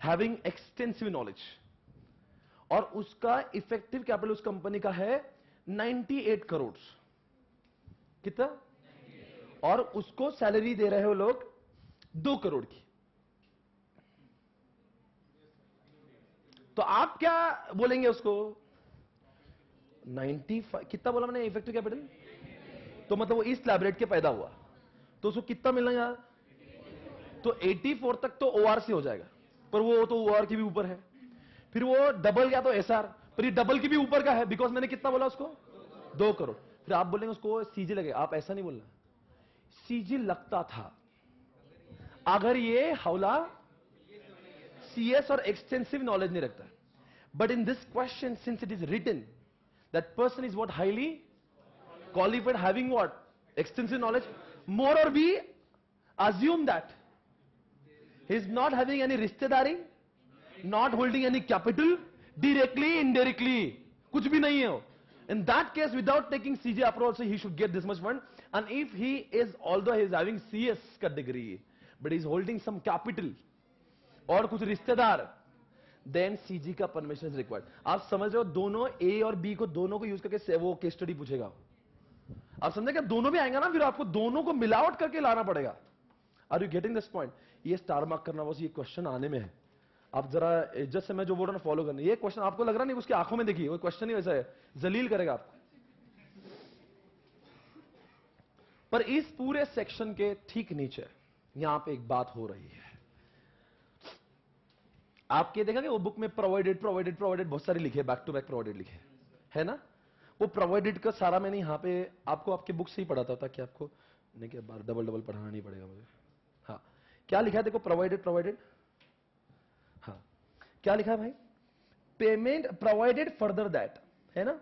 हैविंग एक्सटेंसिव नॉलेज, और उसका इफेक्टिव कैपिटल उस कंपनी का है 98 करोड़। कितना? और उसको सैलरी दे रहे हो लोग 2 करोड़ की। तो आप क्या बोलेंगे उसको? 95 कितना बोला मैंने इफेक्टिव कैपिटल? तो मतलब वो ईस्ट लैबरेट के पैदा हुआ, तो उसको कितना मिलना यार? तो 84 तक तो ओआर से हो जाएगा, पर वो तो ओआर के भी ऊपर है। फिर वो डबल गया तो एसआर, पर ये डबल की भी ऊपर का है, बिकॉज मैंने कितना बोला उसको? 2 करोड़। फिर आप बोलेंगे उसको सीजी लगे, आप ऐसा नहीं बोलना। सीजी लगता था अगर ये हौला सीएस और एक्सटेंसिव नॉलेज नहीं रखता। But in this question since it is written that person is what? Highly qualified, having what? Extensive knowledge. More और we assume that he is not having any रिश्तेदारी, not holding any capital, directly, indirectly, कुछ भी नहीं है वो. In that case, without taking CJ approval, so he should get this much fund. And if he is, although he is having CS का degree, but he is holding some capital और कुछ रिश्तेदार, then CG का permission is required. आप समझ रहे हो? दोनों A और B को दोनों को यूज करके वो केस स्टडी पूछेगा. आप समझे क्या? दोनों भी आएंगे ना, फिर आपको दोनों को मिलावट करके लाना पड़ेगा. Are you getting this point? ये स्टार मार्क करना बस, ये क्वेश्चन आने में है. आप जरा इज्जत से मैं जो बोल रहा हूं फॉलो करना. ये क्वेश्चन आपको लग रहा नहीं, उसकी आंखों में देखिए, वो क्वेश्चन ही वैसा है, जलील करेगा आपको. पर इस पूरे सेक्शन के ठीक नीचे यहां पे एक बात हो रही है. आपके देखा कि वो बुक में प्रोवाइडेड प्रोवाइडेड प्रोवाइडेड बहुत सारे लिखे, बैक टू बैक प्रोवाइडेड लिखे है ना. वो प्रोवाइडेड का सारा मैंने यहां पे आपको आपके बुक से ही पढ़ाता था कि आपको नहीं कि बार डबल डबल पढ़ाना नहीं पड़ेगा मुझे. हाँ, क्या लिखा है देखो, प्रोवाइडेड प्रोवाइडेड. हाँ, क्या लिखा है भाई? पेमेंट प्रोवाइडेड फर्दर दैट, है ना.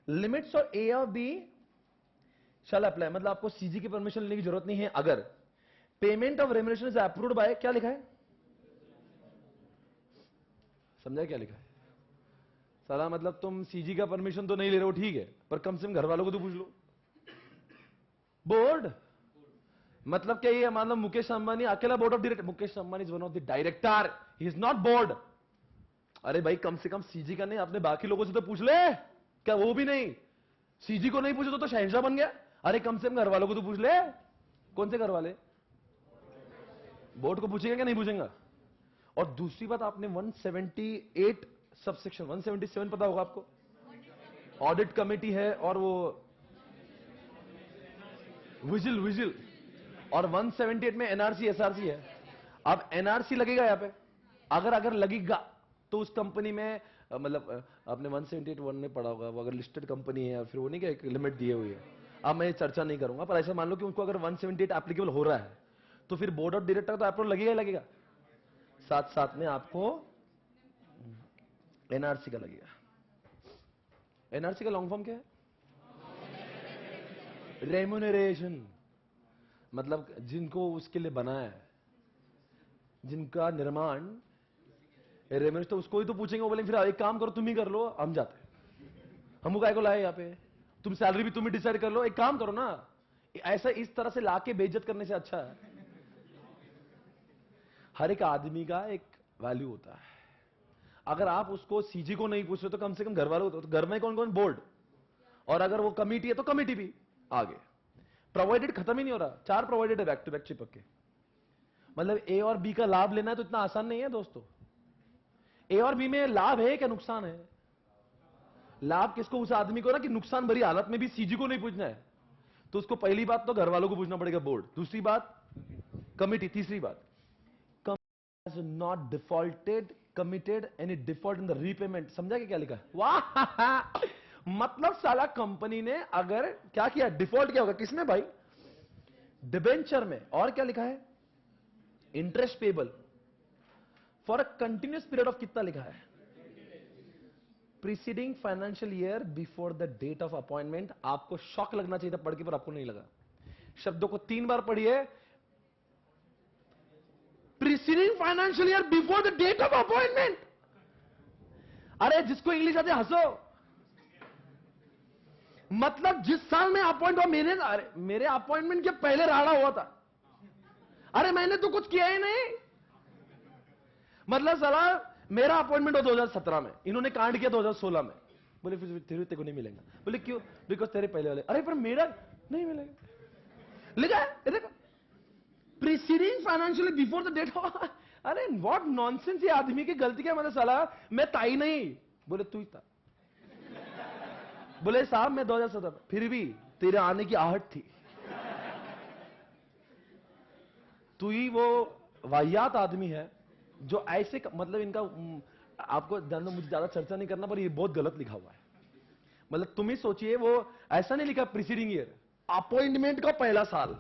लिमिट्स और ए और बी शैल अप्लाई, मतलब आपको सीजी की परमिशन लेने की जरूरत नहीं है अगर payment of remuneration is approved by, क्या लिखा है? समझा क्या लिखा है? साला मतलब तुम सीजी का परमिशन तो नहीं ले रहे हो, ठीक है, पर कम से कम घर वालों को तो पूछ लो. बोर्ड मतलब क्या? ये मान लो मुकेश अंबानी अकेला board of director, Mukesh Ambani is one of the director, he is not board. अरे भाई कम से कम सीजी का नहीं, आपने बाकी लोगों से तो पूछ ले. क्या वो भी नहीं? सीजी को नहीं पूछे तो शहंशाह बन गया. अरे कम से कम घर वालों को तो पूछ ले. कौन से घर वाले? बोर्ड को पूछेंगे क्या नहीं पूछेंगे? और दूसरी बात, आपने 178 सबसेक्शन 177 पता होगा आपको, ऑडिट कमेटी है, और वो विजिल और 178 में एनआरसी एसआरसी है. अब एनआरसी लगेगा यहां पे, अगर लगेगा तो उस कंपनी में मतलब आपने 178(1) में पढ़ा होगा, वो अगर लिस्टेड कंपनी है, फिर वो नहीं क्या एक लिमिट दिए हुई है. अब मैं चर्चा नहीं करूंगा, पर ऐसा मान लो कि उनको अगर 178 एप्लीकेबल हो रहा है तो फिर बोर्ड ऑफ डायरेक्टर तो अप्रूवल लगेगा ही लगेगा, साथ साथ में आपको एनआरसी का लगेगा. एनआरसी का लॉन्ग फॉर्म क्या है? रेम्यूनरेशन. मतलब जिनको उसके लिए बनाया है, जिनका निर्माण रेम्यूनरेशन, तो उसको ही तो पूछेंगे. वो बोलेंगे फिर एक काम करो, तुम ही कर लो, हम जाते हैं. हमको काय को लाए यहाँ पे? तुम सैलरी भी तुम ही डिसाइड कर लो, एक काम करो ना. ऐसा इस तरह से लाके बेइज्जत करने से अच्छा है. हर एक आदमी का एक वैल्यू होता है. अगर आप उसको सीजी को नहीं पूछ रहे तो कम से कम घर वालों को तो घर में कौन कौन? बोर्ड. और अगर वो कमिटी है तो कमिटी भी आगे. प्रोवाइडेड खत्म ही नहीं हो रहा, 4 प्रोवाइडेड है बैक टू बैक चिपक के. मतलब ए और बी का लाभ लेना है तो इतना आसान नहीं है दोस्तों. ए और बी में लाभ है क्या नुकसान है? लाभ किसको? उस आदमी को ना कि नुकसान भरी हालत में भी सीजी को नहीं पूछना है, तो उसको पहली बात तो घर वालों को पूछना पड़ेगा, बोर्ड. दूसरी बात कमिटी. तीसरी बात has not defaulted committed any default in the repayment. समझा क्या लिखा है? वाह मतलब साला कंपनी ने अगर क्या किया, डिफॉल्ट क्या होगा किसमें भाई? डिबेंचर में. और क्या लिखा है? Interest payable for a continuous period of कितना लिखा है? Preceding financial year before the date of appointment. आपको शॉक लगना चाहिए था पढ़ के, पर आपको नहीं लगा. शब्दों को 3 बार पढ़िए. Preceding financial year before the date of appointment. अरे जिसको इंग्लिश आते हंसो. मतलब जिस साल में अपॉइंट हुआ, मेरे अपॉइंटमेंट के पहले राड़ा हुआ था. अरे मैंने तो कुछ किया ही नहीं. मतलब साला मेरा अपॉइंटमेंट हो 2017 में, इन्होंने कांड किया 2016 में. बोले फिर तेरे को नहीं मिलेगा. बोले क्यों? बिकॉज तेरे पहले वाले. अरे पर मेरा नहीं मिलेगा. लिखा है देखो. Preceding financially before the date. अरे व्हाट नॉनसेंस, ये आदमी की गलती क्या, मतलब साला मैं ताई नहीं, बोले तू ही था। बोले साहब मैं 2017, फिर भी तेरे आने की आहट थी। तू ही वो वाहियात आदमी है जो ऐसे मतलब इनका आपको जान दो, मुझे ज्यादा चर्चा नहीं करना, पर ये बहुत गलत लिखा हुआ है। मतलब तुम ही सोचिए, वो ऐसा नहीं लिखा प्रीसीडिंग ईयर, अपॉइंटमेंट का पहला साल।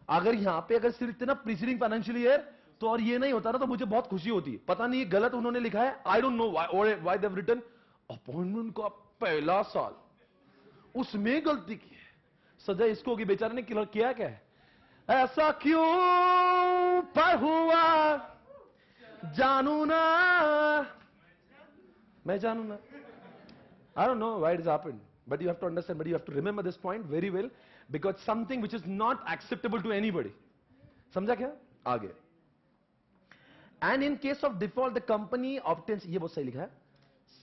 अगर यहां पे अगर सिर्फ इतना प्रीसीडिंग फाइनेंशियल ईयर तो, और ये नहीं होता ना, तो मुझे बहुत खुशी होती। पता नहीं ये गलत उन्होंने लिखा है, I don't know why they have written appointment का पहला साल, उसमें गलती की है। सजा इसको होगी, बेचारे ने किया क्या है, ऐसा क्यों पर हुआ जानू ना, मैं जानू ना। I don't know why it has happened, but you have to understand, but you have to remember this point very well, because something which is not acceptable to anybody. समझा क्या? आगे. And in case of default, the company obtains, ये बहुत सही लिखा है,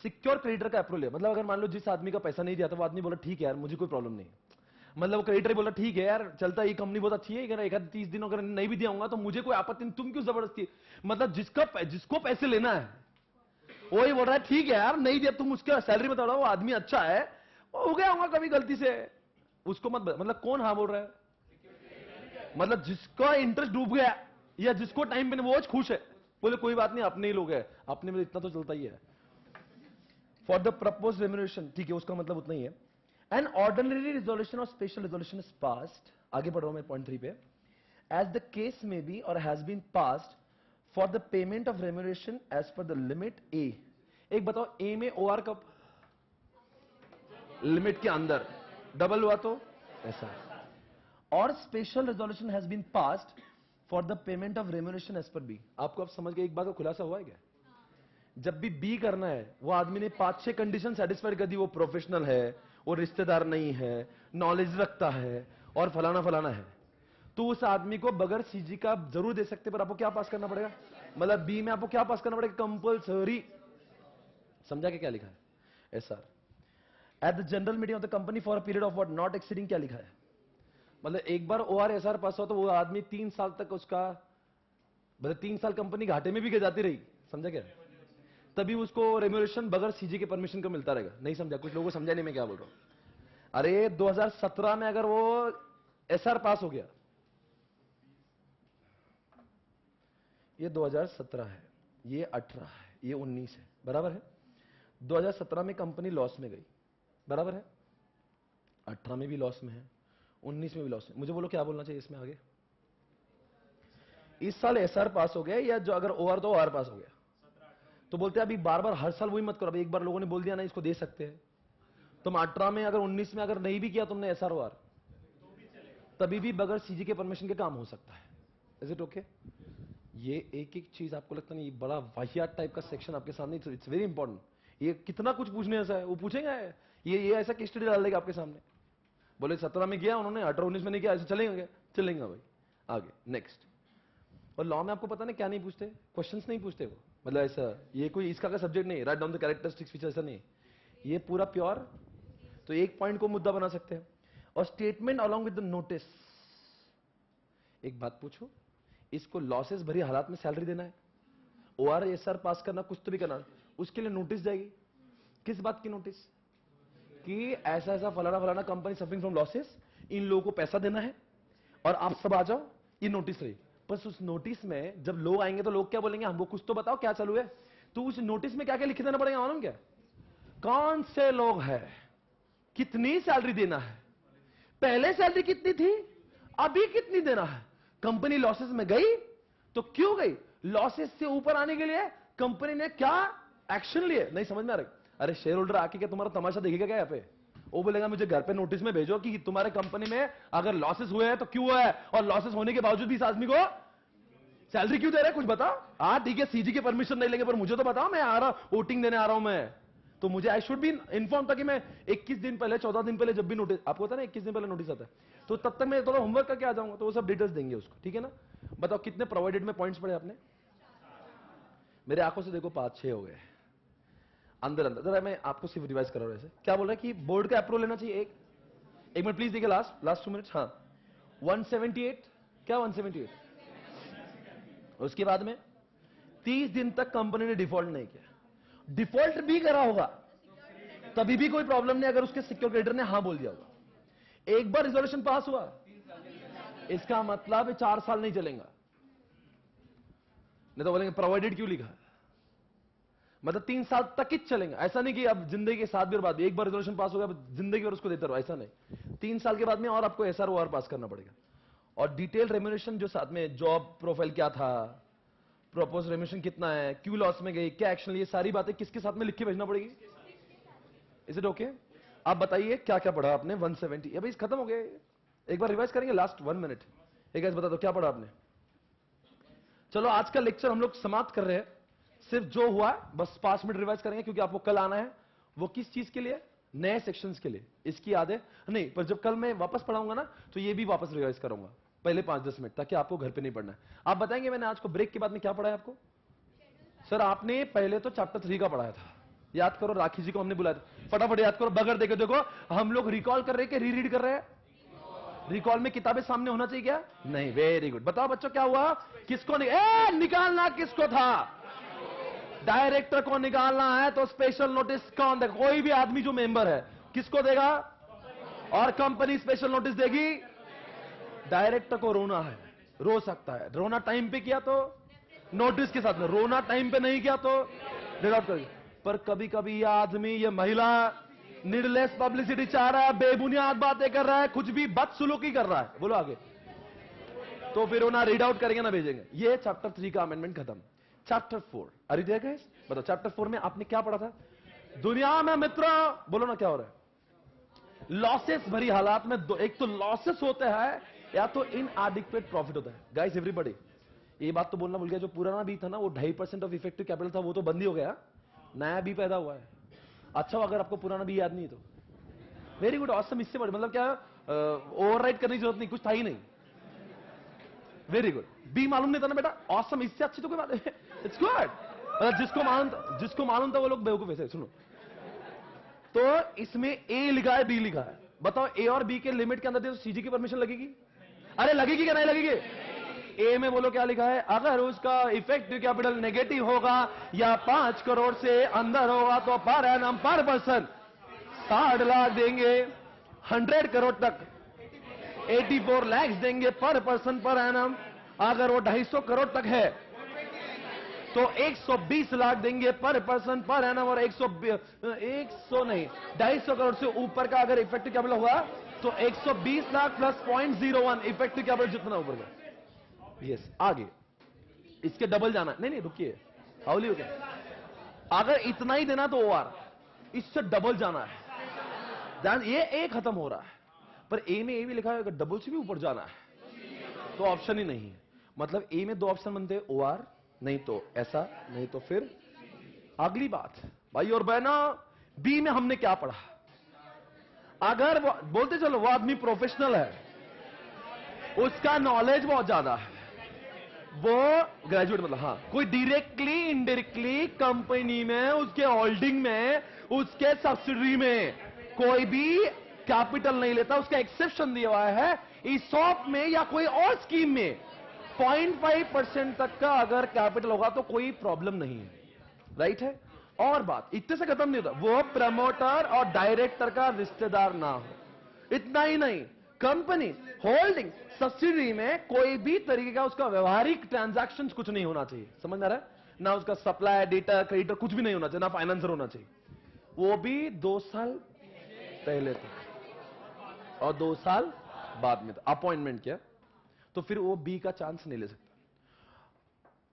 secure creditor का approval है। मतलब अगर मान लो जिस आदमी का पैसा नहीं दिया था, वो आदमी बोला ठीक है यार मुझे कोई प्रॉब्लम नहीं, मतलब वो क्रेडिटर बोला ठीक है यार चलता, ये कंपनी बहुत अच्छी है, अगर एक 30 दिन अगर नहीं भी दिया होगा तो मुझे कोई आपत्ति नहीं, तुम क्यों जबरदस्ती, मतलब जिसको पैसे लेना है वही बोल रहा है ठीक है यार नहीं दिया, तुम उसके सैलरी बता रहा हो, वो आदमी अच्छा है, वो हो गया होगा कभी गलती से, उसको मत मतलब कौन हाँ बोल रहा है, मतलब जिसका इंटरेस्ट डूब गया या जिसको टाइम पे वो खुश है, बोले कोई बात नहीं अपने ही लोग है, अपने में इतना तो चलता ही है। फॉर द प्रपोज रेम्यूनरेशन, ठीक है उसका मतलब उतना ही है। एन ऑर्डिनरी रिजोल्यूशन और स्पेशल रिजोल्यूशन इज पास्ड, आगे बढ़ रहा हूं मैं पॉइंट 3 पे, एज द केस में बी और has been passed for the payment of remuneration as per the limit A. एक बताओ ए में ओ आर कब, लिमिट के अंदर, डबल हुआ तो ऐसा। और special resolution has been passed for the payment of remuneration as per B. आपको अब समझ गए एक बात का खुलासा हुआ है क्या, जब भी बी करना है वो आदमी ने 5-6 कंडीशन सेटिस्फाइड कर दी, वो प्रोफेशनल है, वो रिश्तेदार नहीं है, नॉलेज रखता है और फलाना फलाना है, तो उस आदमी को बगैर सीजी का जरूर दे सकते, पर आपको क्या पास करना पड़ेगा, मतलब बी में आपको क्या पास करना पड़ेगा, कंपल्सरी। समझा क्या लिखा है, SR at the general meeting of the company for a period of what not exceeding, क्या लिखा है, मतलब एक बार ओआर एसआर पास हो तो वो आदमी 3 साल तक उसका, मतलब 3 साल कंपनी घाटे में भी जाती रही, समझा क्या, तभी उसको रेम्यूनरेशन बगैर सीजी के परमिशन का मिलता रहेगा। नहीं समझा, कुछ लोगों को समझा नहीं मैं क्या बोल रहा हूं। अरे 2017 में अगर वो एसआर पास हो गया, ये 2017 है, ये 18 है, ये 19 है, बराबर है। 2017 में कंपनी लॉस में गई, बराबर है, 18 में भी लॉस में है, 19 में भी लॉस में, मुझे बोलो क्या बोलना चाहिए इसमें आगे, इस साल एसआर पास हो गया या जो अगर ओआर तो ओआर पास हो गया, तो बोलते हैं अभी बार बार हर साल वही मत करो, अभी एक बार लोगों ने बोल दिया ना इसको दे सकते हैं, तुम 18 में अगर 19 में अगर नहीं भी किया तुमने एसआर ओआर, तभी भी बगैर सीजी के परमिशन के काम हो सकता है। Is it okay? ये एक एक चीज आपको लगता नहीं, बड़ा वाहियात टाइप का सेक्शन आपके सामने, इट्स वेरी इंपॉर्टेंट। ये कितना कुछ पूछने ऐसा है, वो पूछेगा ये ऐसा केस स्टडी डाल देगा आपके सामने, बोले 17 में किया उन्होंने, 18-19 में नहीं किया, ऐसे चलेंगे भाई आगे नेक्स्ट। और लॉ में आपको पता नहीं क्या नहीं पूछते, क्वेश्चंस नहीं पूछते वो, मतलब ऐसा ये कोई इसका का सब्जेक्ट नहीं, write down the characteristics feature, ऐसा नहीं, ये पूरा प्योर, तो एक पॉइंट को मुद्दा बना सकते हैं। और statement along with the notice, एक बात पूछो, इसको लॉसेस भरी हालात में सैलरी देना है, ओआर एसआर पास करना, कुछ तो भी करना, उसके लिए नोटिस जाएगी, किस बात की नोटिस, कि ऐसा ऐसा फलाना फलाना कंपनी सफरिंग फ्रॉम लॉसेस, इन लोगों को पैसा देना है और आप सब आ जाओ, ये नोटिस रही। बस उस नोटिस में जब लोग आएंगे तो लोग क्या बोलेंगे, हमको कुछ तो बताओ क्या चालू है, तो उस नोटिस में क्या क्या लिख देना पड़ेगा मालूम क्या, कौन से लोग हैं, कितनी सैलरी देना है, पहले सैलरी कितनी थी, अभी कितनी देना है, कंपनी लॉसेस में गई तो क्यों गई, लॉसेस से ऊपर आने के लिए कंपनी ने क्या एक्शन लिए, नहीं समझ में आ रहा। अरे शेयर होल्डर आके क्या तुम्हारा तमाशा देखेगा क्या यहाँ पे, वो बोलेगा मुझे घर पे नोटिस में भेजो कि तुम्हारे कंपनी में अगर लॉसेस हुए हैं तो क्यों हुआ है, और लॉसेस होने के बावजूद भी इस आदमी को सैलरी क्यों दे रहे हैं, कुछ बताओ। हाँ ठीक है सीजी की परमिशन नहीं लेंगे, पर मुझे तो बताओ, मैं आ रहा वोटिंग देने आ रहा हूं मैं, तो मुझे आई शुड बी इन्फॉर्म था कि मैं 21 दिन पहले 14 दिन पहले जब भी नोटिस, आपको पता है ना 21 दिन पहले नोटिस आता है, तो तब तक मैं थोड़ा होमवर्क करके आ जाऊंगा, तो वो सब डिटेल्स देंगे उसको, ठीक है ना। बताओ कितने प्रोवाइडेड में पॉइंट्स पढ़े आपने, मेरे आंखों से देखो 5-6 हो गए अंदर अंदर, जरा मैं आपको सिर्फ रिवाइज कर रहा हूं। ऐसे क्या बोल रहा है कि बोर्ड का अप्रूवल लेना चाहिए, एक मिनट प्लीज देखिए, लास्ट 2 मिनट। हाँ 178 क्या 178? उसके बाद में 30 दिन तक कंपनी ने डिफॉल्ट नहीं किया। डिफॉल्ट भी करा होगा तभी भी कोई प्रॉब्लम नहीं अगर उसके सिक्योर क्रेडिटर ने हां बोल दिया होगा। एक बार रिजोल्यूशन पास हुआ, इसका मतलब 4 साल नहीं चलेगा। नहीं तो बोलेंगे प्रोवाइडेड क्यों लिखा है, मतलब 3 साल तक ही चलेगा। ऐसा नहीं कि अब जिंदगी के साथ भी और बाद में, एक बार रिजोल्यूशन पास हो गया जिंदगी और उसको देते रहो, ऐसा नहीं। 3 साल के बाद में और आपको एसआर ओआर पास करना पड़ेगा। और डिटेल रेम्यूनरेशन जो साथ में, जॉब प्रोफाइल क्या था, प्रपोज रेम्यूनरेशन कितना है, क्यों लॉस में गई, क्या एक्शन, ये सारी बातें किसके साथ में लिख के भेजना पड़ेगी। Is it okay? आप बताइए क्या क्या पढ़ा आपने 170? अभी खत्म हो गया, एक बार रिवाइज करेंगे लास्ट 1 मिनट। एक बता दो क्या पढ़ा आपने। चलो आज का लेक्चर हम लोग समाप्त कर रहे हैं, सिर्फ जो हुआ बस 5 मिनट रिवाइज करेंगे क्योंकि आपको कल आना है। वो किस चीज के लिए? नए सेक्शंस के लिए। इसकी याद है नहीं, पर जब कल मैं वापस पढ़ाऊंगा ना तो ये भी वापस रिवाइज करूंगा पहले 5-10 मिनट, ताकि आपको घर पे नहीं पढ़ना है। आप बताएंगे मैंने आज को ब्रेक के बाद में क्या पढ़ाया आपको? सर आपने पहले तो चैप्टर 3 का पढ़ाया था, याद करो। राखी जी को हमने बुलाया था, फटाफट याद करो बगैर देखे। देखो हम लोग रिकॉल कर रहे हैं कि रीरीड कर रहे हैं? रिकॉल में किताबें सामने होना चाहिए क्या? नहीं। Very good. बताओ बच्चों क्या हुआ, किसको निकालना किसको था? डायरेक्टर को निकालना है तो स्पेशल नोटिस कौन देगा? कोई भी आदमी जो मेंबर है किसको देगा? और कंपनी स्पेशल नोटिस देगी। डायरेक्टर को रोना है, रो सकता है। रोना टाइम पे किया तो नोटिस के साथ में, रोना टाइम पे नहीं किया तो डिडॉप्ट करेगी। पर कभी कभी ये आदमी, ये महिला नीडलेस पब्लिसिटी चाह रहा है, बेबुनियाद बातें कर रहा है, कुछ भी बदसलूकी कर रहा है, बोलो आगे, तो फिर वो ना रीड आउट करेंगे ना भेजेंगे। ये चैप्टर 3 का अमेंडमेंट खत्म। चैप्टर 4 अरे देखा है, बताओ चैप्टर 4 में आपने क्या पढ़ा था? दुनिया में मित्र, बोलो ना क्या हो रहा है? लॉसेस भरी हालात में एक तो लॉसेस होते हैं या तो इनएडिक्वेट प्रॉफिट होता है। गाइस एवरीबॉडी, ये बात तो बोलना भूल गया, जो पुराना बी था ना वो 2.5% ऑफ इफेक्टिव कैपिटल था, वो तो बंद ही हो गया, नया बी पैदा हुआ है। अच्छा अगर आपको पुराना बी याद नहीं है तो वेरी गुड, ऑसम। इससे बड़े मतलब क्या ओवरराइड करने की जरूरत नहीं, कुछ था ही नहीं। Very good. बी मालूम नहीं था ना बेटा, ऑसम। इससे अच्छी तो कोई बात है, इट्स गुड। जिसको मालूम था वो लोग बेवकूफ है। सुनो, तो इसमें ए लिखा है, बी लिखा है। बताओ ए और बी के लिमिट के अंदर तो सीजी की परमिशन लगेगी? अरे लगेगी क्या नहीं लगेगी? ए में बोलो क्या लिखा है? अगर उसका इफेक्टिव कैपिटल नेगेटिव होगा या 5 करोड़ से अंदर होगा तो पर एनम पर पर्सन 60 लाख देंगे, 100 करोड़ तक 84 लाख देंगे पर पर्सन पर एनम। अगर वो 250 करोड़ तक है तो 120 लाख देंगे पर पर्सन पर एनम। और 250 करोड़ से ऊपर का अगर इफेक्टिव कैपिटल होगा तो 120 लाख प्लस 0.01 इफेक्टिव कैपिटल जितना ऊपर का। यस, आगे इसके डबल जाना। नहीं रुकिए, हाउली हो गया। अगर इतना ही देना तो ओआर, इससे डबल जाना है। ये ए खत्म हो रहा है, पर ए में ए भी लिखा है, अगर डबल से भी ऊपर जाना है तो ऑप्शन ही नहीं है। मतलब ए में 2 ऑप्शन बनते हैं, ओआर नहीं तो ऐसा, नहीं तो फिर अगली बात। भाई और बहना, बी में हमने क्या पढ़ा? अगर वो बोलते चलो वो आदमी प्रोफेशनल है, उसका नॉलेज बहुत ज्यादा है, वो ग्रेजुएट मतलब, हाँ कोई डायरेक्टली इनडायरेक्टली कंपनी में, उसके होल्डिंग में, उसके सब्सिडरी में कोई भी कैपिटल नहीं लेता। उसका एक्सेप्शन दिया हुआ है ईसॉप में या कोई और स्कीम में 0.5% तक का अगर कैपिटल होगा तो कोई प्रॉब्लम नहीं है, राइट है। और बात इतने से खत्म नहीं होता, वो प्रमोटर और डायरेक्टर का रिश्तेदार ना हो। इतना ही नहीं, कंपनी होल्डिंग सब्सिडी में कोई भी तरीके का उसका व्यवहारिक ट्रांजैक्शन कुछ नहीं होना चाहिए। समझ में आ रहा है ना? उसका सप्लाई, डेटा, क्रेडिटर कुछ भी नहीं होना चाहिए, ना फाइनेंसर होना चाहिए। वो भी 2 साल पहले था और 2 साल बाद में था। अपॉइंटमेंट किया तो फिर वो बी का चांस नहीं ले सकता।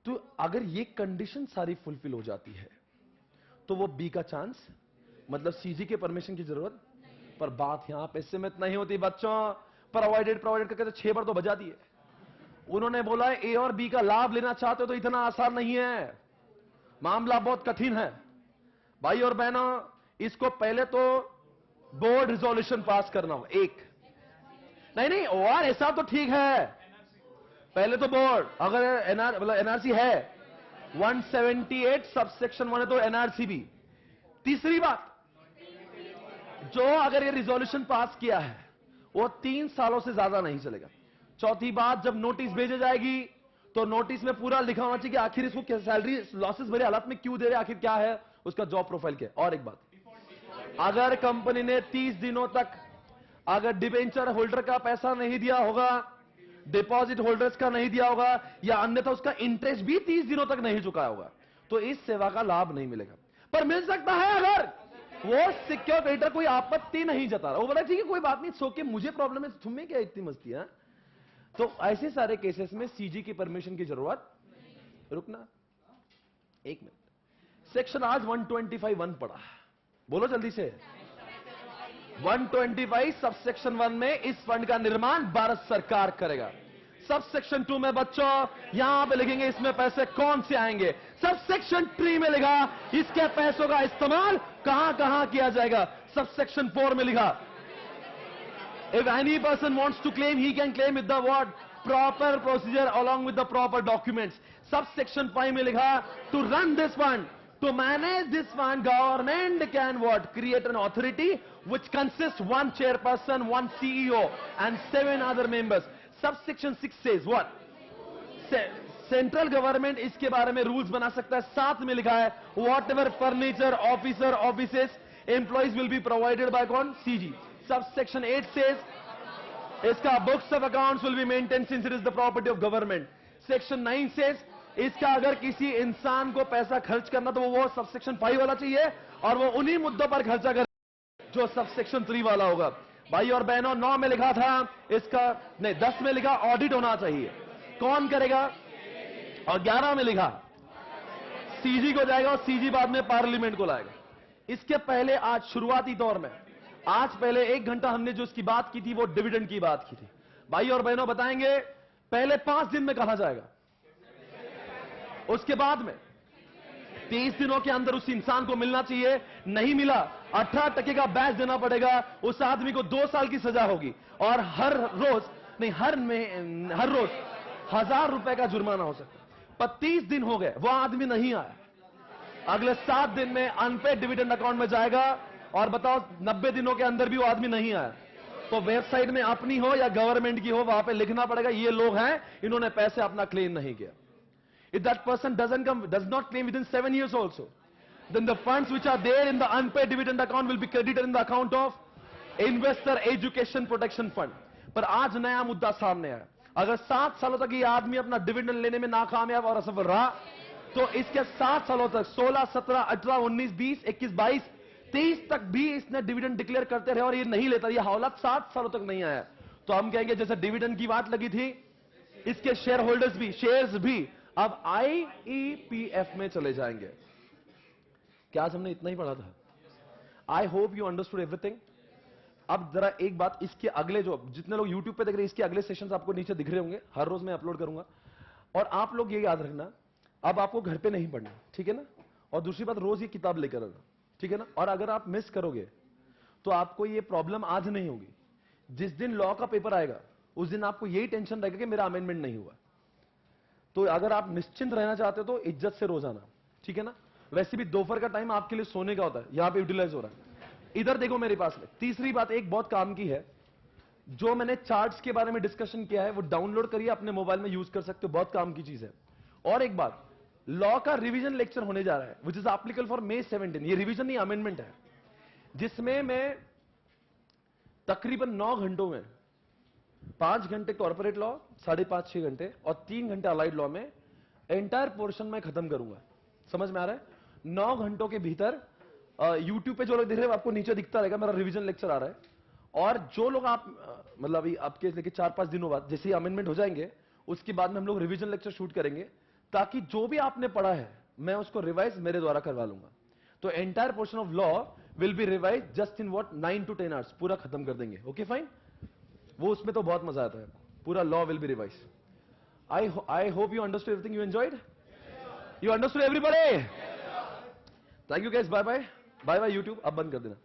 तो अगर ये कंडीशन सारी फुलफिल हो जाती है तो वो बी का चांस, मतलब सीजी के परमिशन की जरूरत। पर बात यहां पे सीमित नहीं होती बच्चों। प्रोवाइडेड करके तो 6 बार तो बजा दिए। उन्होंने बोला ए और बी का लाभ लेना चाहते हो तो इतना आसान नहीं है, मामला बहुत कठिन है। भाई और बहनों, इसको पहले तो बोर्ड रिजोल्यूशन पास करना हो। एक नहीं और ऐसा तो ठीक है, पहले तो बोर्ड, अगर एनआरसी है 178 सबसेक्शन 1 है तो एनआरसी भी। तीसरी बात, जो अगर ये रिजोल्यूशन पास किया है वो 3 सालों से ज्यादा नहीं चलेगा। चौथी बात, जब नोटिस भेजी जाएगी तो नोटिस में पूरा लिखा होना चाहिए कि आखिर इसको क्या सैलरी लॉसेस भरे हालात में क्यों दे रहे, आखिर क्या है उसका जॉब प्रोफाइल क्या है। और एक बात, अगर कंपनी ने 30 दिनों तक अगर डिबेंचर होल्डर का पैसा नहीं दिया होगा, डिपॉजिट होल्डर्स का नहीं दिया होगा, या अन्यथा उसका इंटरेस्ट भी 30 दिनों तक नहीं चुकाया होगा, तो इस सेवा का लाभ नहीं मिलेगा। पर मिल सकता है अगर वो सिक्योर क्रेडिटर कोई आपत्ति नहीं जता रहा, वो बोला ठीक है कोई बात नहीं, सो के मुझे प्रॉब्लम है, तुम्हें क्या इतनी मस्ती है। तो ऐसे सारे केसेस में सीजी की परमिशन की जरूरत, रुकना एक मिनट, सेक्शन आज 125(1) पढ़ा, बोलो जल्दी से। 125 सब सेक्शन 1 में इस फंड का निर्माण भारत सरकार करेगा। सब सेक्शन 2 में बच्चों यहां पे लिखेंगे इसमें पैसे कौन से आएंगे। सब सेक्शन 3 में लिखा इसके पैसों का इस्तेमाल कहां कहां किया जाएगा। सब सेक्शन 4 में लिखा if any person wants to claim he can claim with the what proper procedure along with the proper documents। Sub section 5 में लिखा to run this fund, to manage this fund, government can what create an authority which consists one chairperson, one CEO and 7 other members। Subsection 6 says what? Central government इसके बारे में rules बना सकता है। साथ में लिखा है what ever furniture officer offices employees will be provided by कौन? सीजी। सबसेक्शन 8 सेज इसका books of accounts will be maintain since it is the property of government. Section 9 says इसका अगर किसी इंसान को पैसा खर्च करना तो वो सबसेक्शन 5 वाला चाहिए और वो उन्हीं मुद्दों पर खर्चा कर जो सबसेक्शन 3 वाला होगा। भाई और बहनों 9 में लिखा था इसका, नहीं 10 में लिखा ऑडिट होना चाहिए, कौन करेगा? और 11 में लिखा सीजी को जाएगा और सीजी बाद में पार्लियामेंट को लाएगा। इसके पहले आज शुरुआती दौर में आज पहले 1 घंटा हमने जो इसकी बात की थी वो डिविडेंड की बात की थी। भाई और बहनों बताएंगे पहले 5 दिन में कहा जाएगा, उसके बाद में 30 दिनों के अंदर उस इंसान को मिलना चाहिए, नहीं मिला 18% का बैच देना पड़ेगा, उस आदमी को 2 साल की सजा होगी और हर रोज 1000 रुपए का जुर्माना हो सकता है। पर 30 दिन हो गए वो आदमी नहीं आया, अगले 7 दिन में अनपेड डिविडेंड अकाउंट में जाएगा और बताओ 90 दिनों के अंदर भी वो आदमी नहीं आया तो वेबसाइट में अपनी हो या गवर्नमेंट की हो वहां पे लिखना पड़ेगा ये लोग हैं इन्होंने पैसे अपना क्लेम नहीं किया। If that person does not claim within 7 years also, then the funds which are there in the unpaid dividend account will be credited in the account of Investor Education Protection Fund। पर आज नया मुद्दा सामने आया, अगर 7 सालों तक ये आदमी अपना डिविडेंड लेने में नाकामयाब और असफल रहा तो इसके 7 सालों तक 16, 17, 18, 19, 20, 21, 22, 23 तक भी इसने डिविडेंड डिक्लेयर करते रहे और ये नहीं लेता, ये हौलत 7 सालों तक नहीं आया तो हम कहेंगे जैसे डिविडेंड की बात लगी थी इसके शेयर होल्डर्स भी, शेयर्स भी अब IEPF में चले जाएंगे। क्या आज हमने इतना ही पढ़ा था? आई होप यू अंडरस्टूड एवरीथिंग। अब जरा एक बात, इसके अगले जो जितने लोग YouTube पे देख रहे हैं इसके अगले सेशंस आपको नीचे दिख रहे होंगे, हर रोज मैं अपलोड करूंगा और आप लोग ये याद रखना अब आपको घर पे नहीं पढ़ना, ठीक है ना? और दूसरी बात रोज ये किताब लेकर आना, ठीक है ना? और अगर आप मिस करोगे तो आपको ये प्रॉब्लम आज नहीं होगी, जिस दिन लॉ का पेपर आएगा उस दिन आपको यही टेंशन रहेगा कि मेरा अमेंडमेंट नहीं हुआ। तो अगर आप निश्चिंत रहना चाहते हो तो इज्जत से रोज आना, ठीक है ना? वैसे भी दोपहर का टाइम आपके लिए सोने का होता है, यहां पे यूटिलाइज हो रहा है। इधर देखो मेरे पास में तीसरी बात एक बहुत काम की है, जो मैंने चार्ट्स के बारे में डिस्कशन किया है वो डाउनलोड करिए, अपने मोबाइल में यूज कर सकते हो, बहुत काम की चीज है। और एक बात, लॉ का रिवीजन लेक्चर होने जा रहा है which is applicable for May 17। ये रिवीजन नहीं अमेंडमेंट है, जिसमें मैं तकरीबन 9 घंटों में 5 घंटे कॉर्पोरेट लॉ, 5.5-6 घंटे और 3 घंटे अलाइड लॉ में एंटायर पोर्शन में खत्म करूंगा। समझ में आ रहा है? 9 घंटों के भीतर YouTube पे जो लोग देख रहे हैं आपको नीचे दिखता रहेगा मेरा रिवीजन लेक्चर आ रहा है। और जो लोग आप मतलब अभी आपके लेके 4-5 दिनों बाद जैसे ही अमेंडमेंट हो जाएंगे उसके बाद में हम लोग रिवीजन लेक्चर शूट करेंगे ताकि जो भी आपने पढ़ा है मैं उसको रिवाइज मेरे द्वारा करवा लूंगा। तो entire portion of law will be revise just in what 9 to 10 hours, पूरा खत्म कर देंगे। ओके फाइन, वो उसमें तो बहुत मजा आता है, पूरा law will be revise. I hope you understood everything, you enjoyed, you understood everybody. Thank you guys, bye bye bye bye. YouTube अब बंद कर देना।